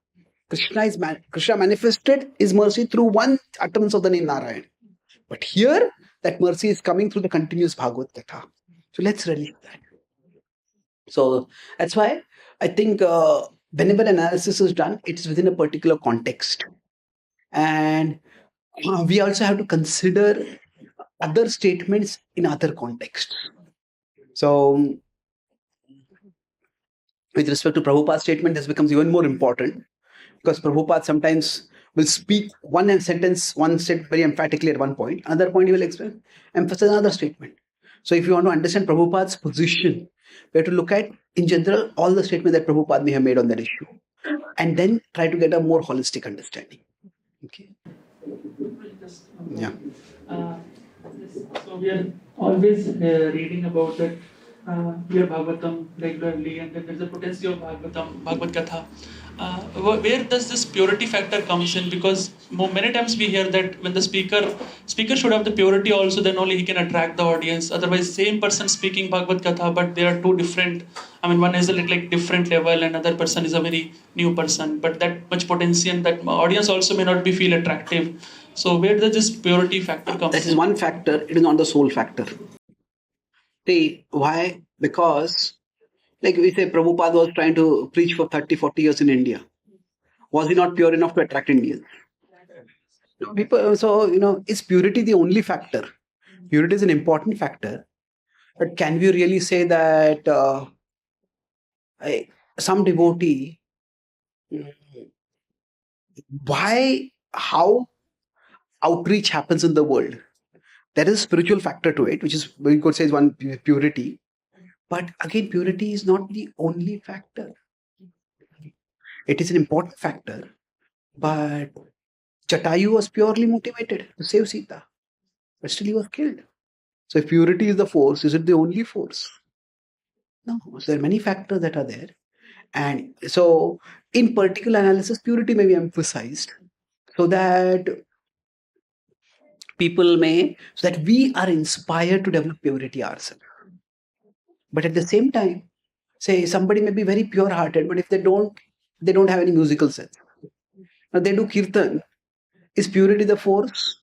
Krishna manifested his mercy through one utterance of the name Narayan. But here, that mercy is coming through the continuous Bhagavad Gita. So let's relive that. So that's why I think whenever analysis is done, it's within a particular context. And we also have to consider other statements in other contexts. So with respect to Prabhupada's statement, this becomes even more important because Prabhupada sometimes will speak one sentence very emphatically at one point. Another point he will emphasize another statement. So if you want to understand Prabhupada's position, we have to look at, in general, all the statements that Prabhupada may have made on that issue and then try to get a more holistic understanding. Okay. Yeah. So we are always reading about that. We are Bhagavatam regularly, and then there's a potency of Bhagavad Gita. Where does this purity factor comes in? Because many times we hear that when the speaker should have the purity also, then only he can attract the audience. Otherwise, same person speaking Bhagavad Gita, but they are two different. I mean, one is a little like different level, and another person is a very new person. But that much potency and that audience also may not be feel attractive. So where does this purity factor come? That is one factor. It is not the sole factor. See, why? Because, like we say, Prabhupada was trying to preach for 30, 40 years in India. Was he not pure enough to attract Indians? So, is purity the only factor? Purity is an important factor. But can we really say that some devotee, how outreach happens in the world? There is a spiritual factor to it, which is, we could say, is one purity. But again, purity is not the only factor. It is an important factor. But Jatayu was purely motivated to save Sita. But still he was killed. So if purity is the force, is it the only force? No. So there are many factors that are there. And so in particular analysis, purity may be emphasized so that so that we are inspired to develop purity ourselves. But at the same time, say somebody may be very pure-hearted, but if they don't have any musical sense. Now they do kirtan. Is purity the force?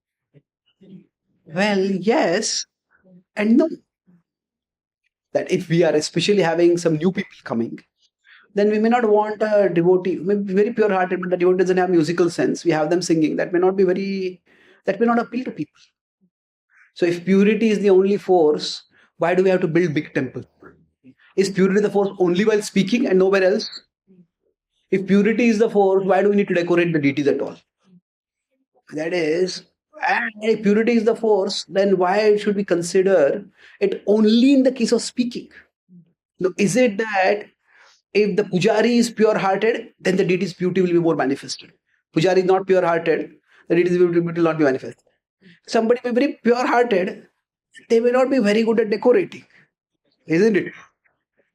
Well, yes and no. That if we are especially having some new people coming, then we may not want a devotee, may be very pure-hearted, but the devotee doesn't have musical sense. We have them singing. That may not appeal to people. So if purity is the only force, why do we have to build big temples? Is purity the force only while speaking and nowhere else? If purity is the force, why do we need to decorate the deities at all? That is, and if purity is the force, then why should we consider it only in the case of speaking? Now, is it that if the pujari is pure-hearted, then the deity's beauty will be more manifested? Pujari is not pure-hearted, the deity's beauty will not be manifested. Somebody may be very pure-hearted, they may not be very good at decorating, isn't it?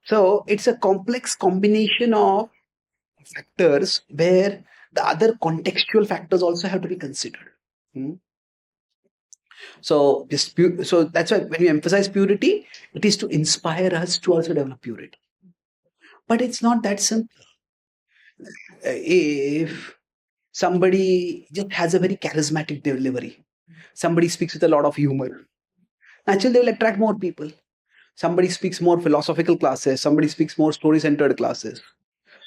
So it's a complex combination of factors where the other contextual factors also have to be considered. So that's why when we emphasize purity, it is to inspire us to also develop purity. But it's not that simple. If somebody just has a very charismatic delivery, somebody speaks with a lot of humor, naturally they will attract more people. Somebody speaks more philosophical classes, somebody speaks more story-centered classes.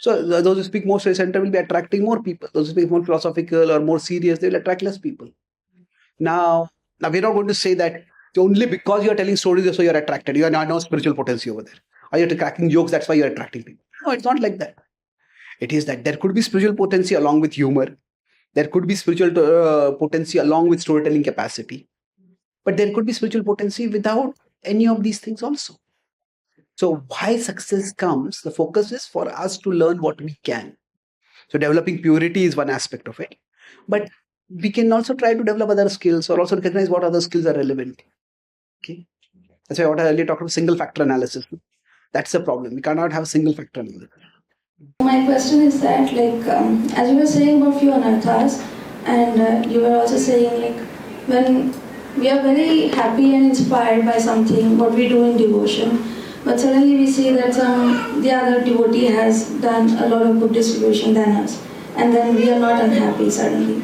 So those who speak more story center will be attracting more people. Those who speak more philosophical or more serious, they will attract less people. Now we're not going to say that only because you're telling stories, so you're attracted. You are not no spiritual potency over there. Or you're cracking jokes, that's why you're attracting people. No, it's not like that. It is that there could be spiritual potency along with humor. There could be spiritual potency along with storytelling capacity. But there could be spiritual potency without any of these things also. So why success comes, the focus is for us to learn what we can. So developing purity is one aspect of it. But we can also try to develop other skills or also recognize what other skills are relevant. Okay. That's why what I earlier talked about single factor analysis. That's the problem. We cannot have single factor analysis. My question is that, like, as you were saying about few anarthas, and you were also saying, like, when we are very happy and inspired by something, what we do in devotion, but suddenly we see that the other devotee has done a lot of good distribution than us, and then we are not unhappy suddenly.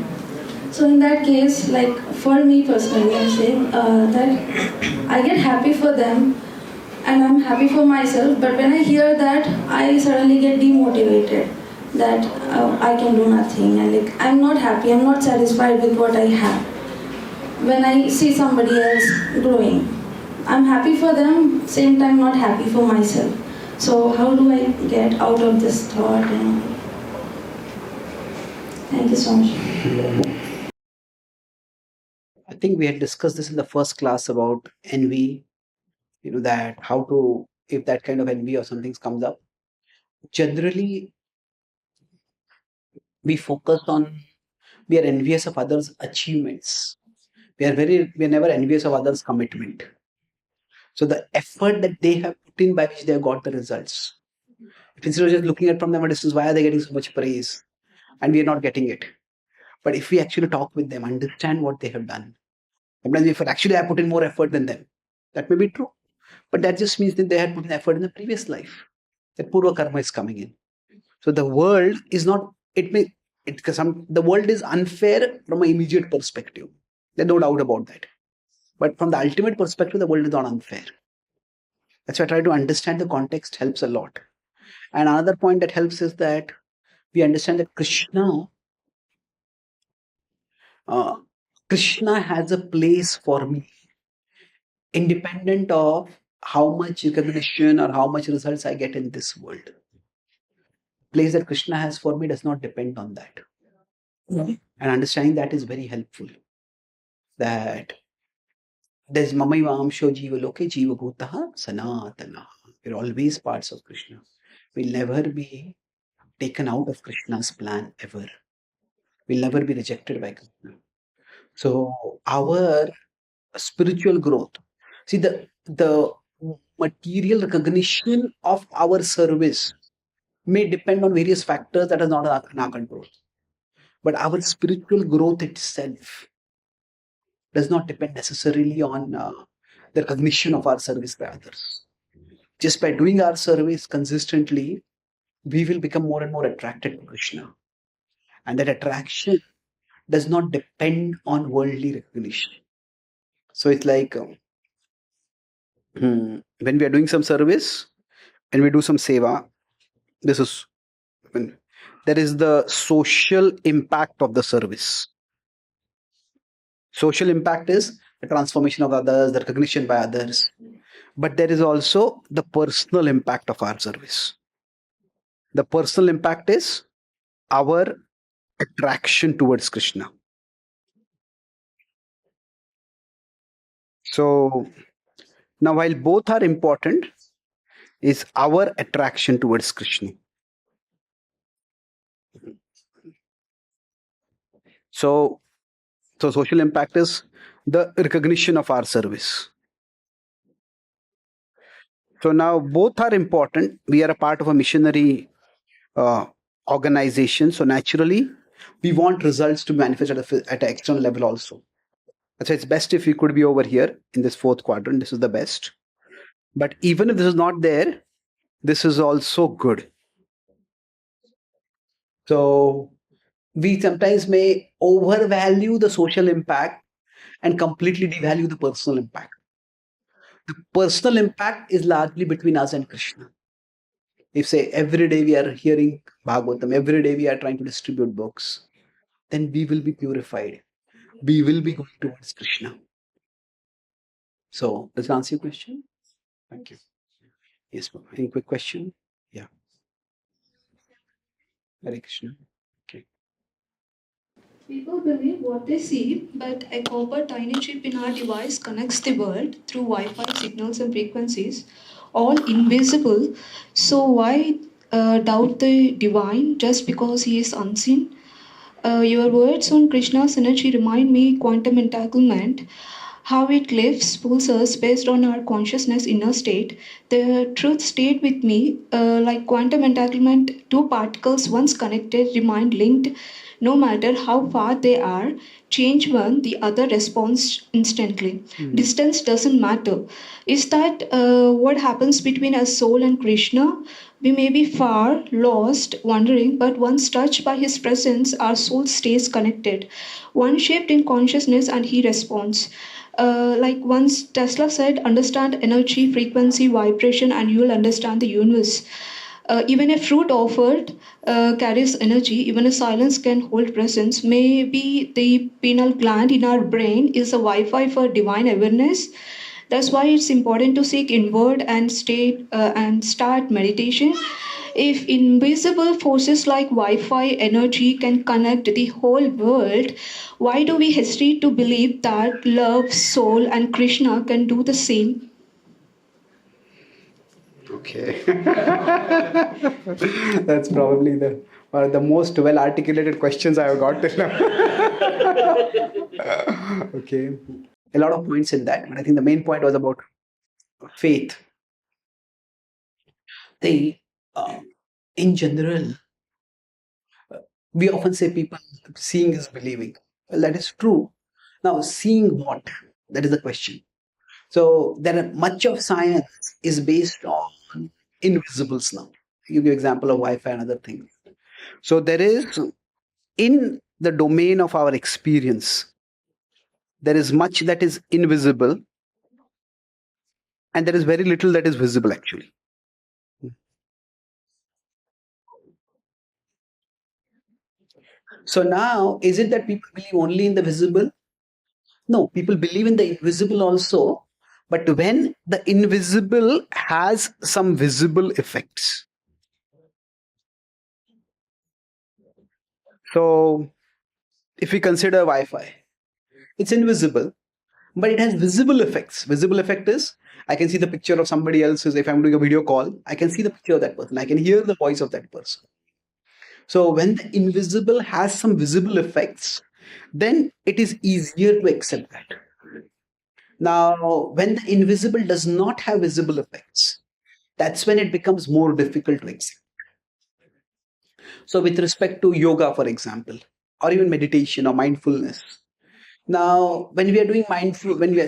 So in that case, like, for me personally, I'm saying that I get happy for them, and I'm happy for myself, but when I hear that, I suddenly get demotivated that I can do nothing, and like I'm not happy, I'm not satisfied with what I have. When I see somebody else growing, I'm happy for them, same time not happy for myself. So how do I get out of this thought? Thank you so much. I think we had discussed this in the first class about envy, that how to, if that kind of envy or something comes up, generally we are envious of others' achievements. We are never envious of others' commitment. So the effort that they have put in by which they have got the results. If instead of just looking at from them a distance, why are they getting so much praise? And we are not getting it. But if we actually talk with them, understand what they have done. Sometimes if actually I put in more effort than them, that may be true. But that just means that they had put in effort in the previous life. That purva karma is coming in. So the world is not, the world is unfair from an immediate perspective. There's no doubt about that. But from the ultimate perspective, the world is not unfair. That's why I try to understand the context helps a lot. And another point that helps is that we understand that Krishna has a place for me, independent of how much recognition or how much results I get in this world. The place that Krishna has for me does not depend on that. And understanding that is very helpful. That there's Mamaiva Amsho Jiva Loke Jiva Bhutaha Sanatana. We're always parts of Krishna. We'll never be taken out of Krishna's plan ever. We'll never be rejected by Krishna. So our spiritual growth, see the material recognition of our service may depend on various factors that are not in our control. But our spiritual growth itself does not depend necessarily on the recognition of our service by others. Just by doing our service consistently, we will become more and more attracted to Krishna. And that attraction does not depend on worldly recognition. So it's like when we are doing some service and we do some seva, this is when there is the social impact of the service. Social impact is the transformation of others, the recognition by others. But there is also the personal impact of our service. The personal impact is our attraction towards Krishna. So now while both are important, is our attraction towards Krishna. So social impact is the recognition of our service. So now both are important. We are a part of a missionary organization. So naturally, we want results to manifest at an external level also. So it's best if we could be over here in this fourth quadrant. This is the best. But even if this is not there, this is also good. So we sometimes may overvalue the social impact and completely devalue the personal impact. The personal impact is largely between us and Krishna. If say every day we are hearing Bhagavatam, every day we are trying to distribute books, then we will be purified. We will be going towards Krishna. So does that answer your question? Thank you. Yes, ma'am. Any quick question? Yeah. Hare Krishna. Okay. People believe what they see, but a copper tiny chip in our device connects the world through Wi-Fi signals and frequencies, all invisible. So why doubt the divine just because he is unseen? Your words on Krishna's energy remind me quantum entanglement, how it lifts, pulls us based on our consciousness inner state. The truth stayed with me, like quantum entanglement, two particles once connected remain linked no matter how far they are. Change one, the other responds instantly. Distance doesn't matter. Is that what happens between a soul and Krishna? We may be far, lost, wandering, but once touched by his presence, our soul stays connected. One shaped in consciousness, and he responds. Like once Tesla said, understand energy, frequency, vibration, and you will understand the universe. Even a fruit offered carries energy, even a silence can hold presence. Maybe the pineal gland in our brain is a Wi Fi for divine awareness. That's why it's important to seek inward and start meditation. If invisible forces like Wi-Fi energy can connect the whole world, why do we hesitate to believe that love, soul, and Krishna can do the same? Okay. That's probably the one of the most well articulated questions I have got till now. Okay. A lot of points in that, but I think the main point was about faith. They, in general, we often say people seeing is believing. Well, that is true. Now, seeing what? That is the question. So there are much of science is based on invisibles now. You give example of Wi-Fi and other things. So there is in the domain of our experience, there is much that is invisible, and there is very little that is visible actually. So now, is it that people believe only in the visible? No, people believe in the invisible also, but when the invisible has some visible effects. So if we consider Wi-Fi, it's invisible, but it has visible effects. Visible effect is I can see the picture of somebody else. If I'm doing a video call, I can see the picture of that person. I can hear the voice of that person. So when the invisible has some visible effects, then it is easier to accept that. Now, when the invisible does not have visible effects, that's when it becomes more difficult to accept. So with respect to yoga, for example, or even meditation or mindfulness. Now, when we are doing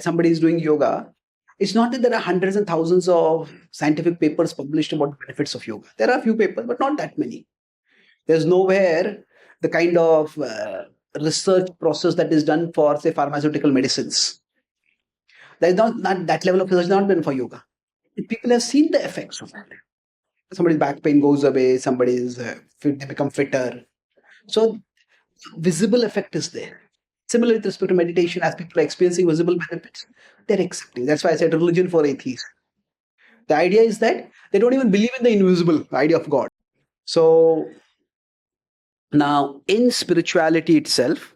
somebody is doing yoga, it's not that there are hundreds and thousands of scientific papers published about the benefits of yoga. There are a few papers, but not that many. There's nowhere the kind of research process that is done for, say, pharmaceutical medicines. There's not that level of research not done for yoga. People have seen the effects of that. Somebody's back pain goes away, somebody's fit, they become fitter. So visible effect is there. Similarly, with respect to meditation, as people are experiencing visible benefits, they're accepting. That's why I said religion for atheists. The idea is that they don't even believe in the invisible idea of God. So now, in spirituality itself,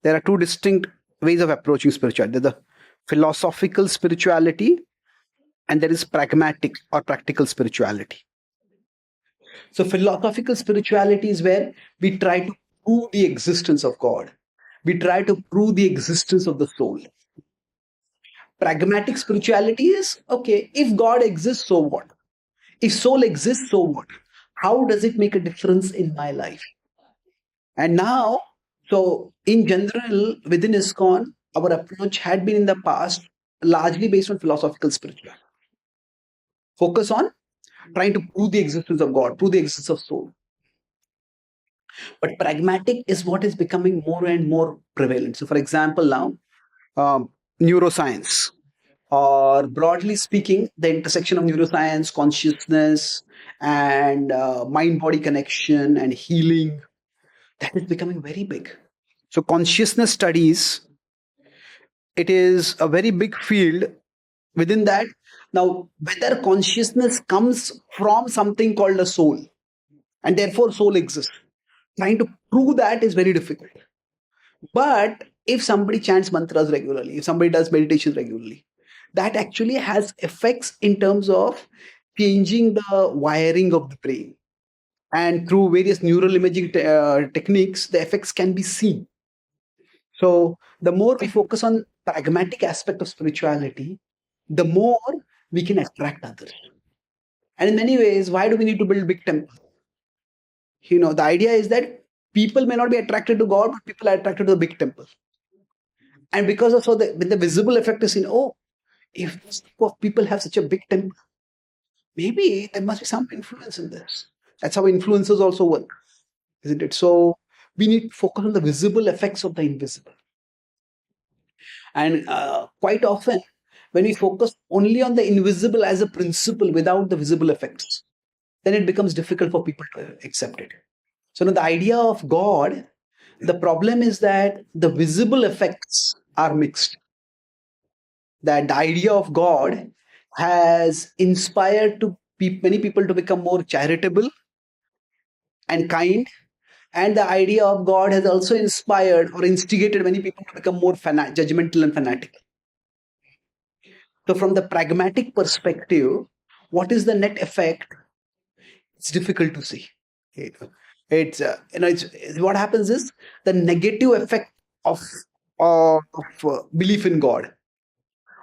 there are two distinct ways of approaching spirituality. There's the philosophical spirituality, and there is pragmatic or practical spirituality. So philosophical spirituality is where we try to prove the existence of God. We try to prove the existence of the soul. Pragmatic spirituality is, okay, if God exists, so what? If soul exists, so what? How does it make a difference in my life? And now, so in general, within ISKCON, our approach had been in the past largely based on philosophical spirituality. Focus on trying to prove the existence of God, prove the existence of soul. But pragmatic is what is becoming more and more prevalent. So, for example, now neuroscience or broadly speaking, the intersection of neuroscience, consciousness, and mind-body connection and healing, that is becoming very big. So consciousness studies, it is a very big field within that. Now, whether consciousness comes from something called a soul, and therefore soul exists, trying to prove that is very difficult. But if somebody chants mantras regularly, if somebody does meditation regularly, that actually has effects in terms of changing the wiring of the brain. And through various neural imaging techniques, the effects can be seen. So the more we focus on pragmatic aspect of spirituality, the more we can attract others. And in many ways, why do we need to build big temples? The idea is that people may not be attracted to God, but people are attracted to the big temple. And because of so, when the visible effect is seen, oh, if this group of people have such a big temple, maybe there must be some influence in this. That's how influencers also work, isn't it? So we need to focus on the visible effects of the invisible. And quite often, when we focus only on the invisible as a principle without the visible effects, then it becomes difficult for people to accept it. So now the idea of God, the problem is that the visible effects are mixed. That the idea of God has inspired many people to become more charitable and kind. And the idea of God has also inspired or instigated many people to become more judgmental and fanatical. So from the pragmatic perspective, what is the net effect? It's difficult to see. It's what happens is the negative effect of belief in God,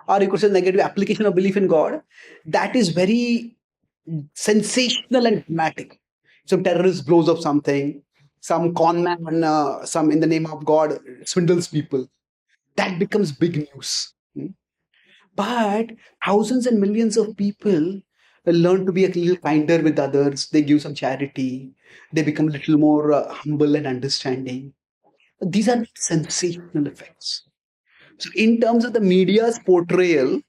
or you could say negative application of belief in God, that is very sensational and dramatic. Some terrorist blows up something, some con man, some in the name of God swindles people. That becomes big news. But thousands and millions of people learn to be a little kinder with others. They give some charity. They become a little more humble and understanding. These are sensational effects. So, in terms of the media's portrayal,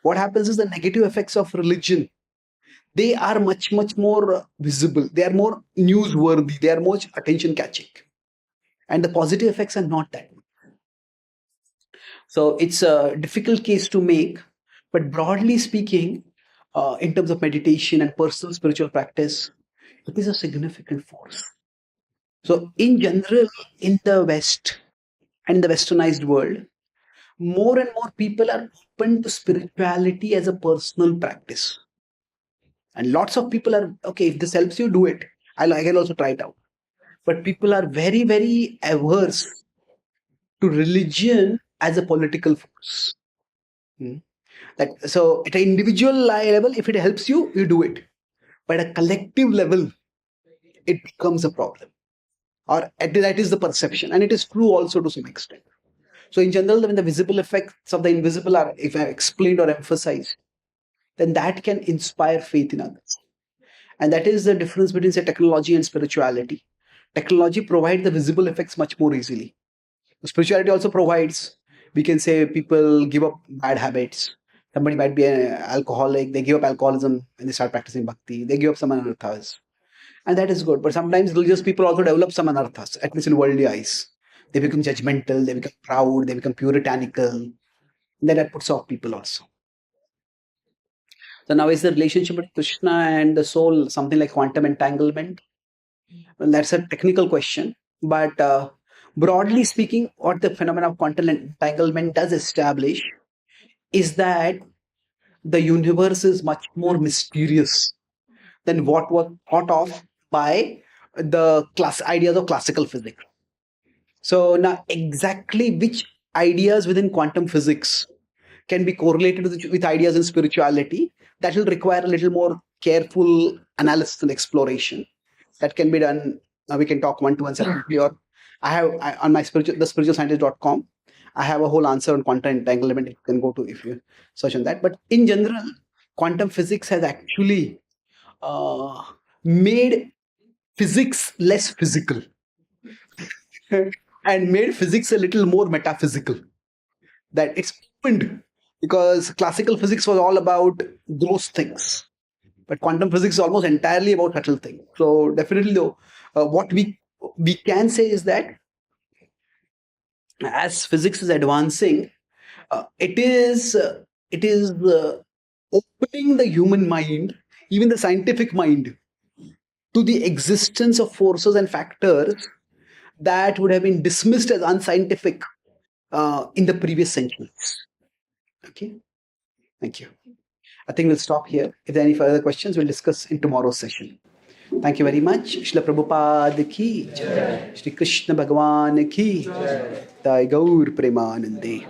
what happens is the negative effects of religion, they are much, much more visible. They are more newsworthy. They are more attention catching. And the positive effects are not that. So it's a difficult case to make. But broadly speaking, in terms of meditation and personal spiritual practice, it is a significant force. So in general, in the West and the westernized world, more and more people are open to spirituality as a personal practice. And lots of people are, okay, if this helps you, do it. I can also try it out. But people are very, very averse to religion as a political force. So at an individual level, if it helps you, you do it. But at a collective level, it becomes a problem. Or that is the perception. And it is true also to some extent. So in general, when the visible effects of the invisible are if explained or emphasized, then that can inspire faith in others. And that is the difference between, say, technology and spirituality. Technology provides the visible effects much more easily. Spirituality also provides, we can say, people give up bad habits. Somebody might be an alcoholic, they give up alcoholism and they start practicing bhakti. They give up some anarthas. And that is good. But sometimes religious people also develop some anarthas, at least in worldly eyes. They become judgmental, they become proud, they become puritanical. Then that puts off people also. So now is the relationship with Krishna and the soul something like quantum entanglement? Well, that's a technical question. But broadly speaking, what the phenomenon of quantum entanglement does establish is that the universe is much more mysterious than what was thought of by the ideas of classical physics. So now exactly which ideas within quantum physics can be correlated with ideas in spirituality, that will require a little more careful analysis and exploration. That can be done. We can talk one-to-one separately, or on my thespiritualscientist.com, I have a whole answer on quantum entanglement. You can go to if you search on that. But in general, quantum physics has actually made physics less physical and made physics a little more metaphysical. That it's opened because classical physics was all about gross things, but quantum physics is almost entirely about subtle things. So definitely, though, what we can say is that as physics is advancing, it is opening the human mind, even the scientific mind, to the existence of forces and factors that would have been dismissed as unscientific in the previous centuries. Okay, thank you. I think we'll stop here. If there are any further questions, we'll discuss in tomorrow's session. Thank you very much. Srila Prabhupada ki jai. Shri Krishna Bhagwan ki jai. Gaur Premanande.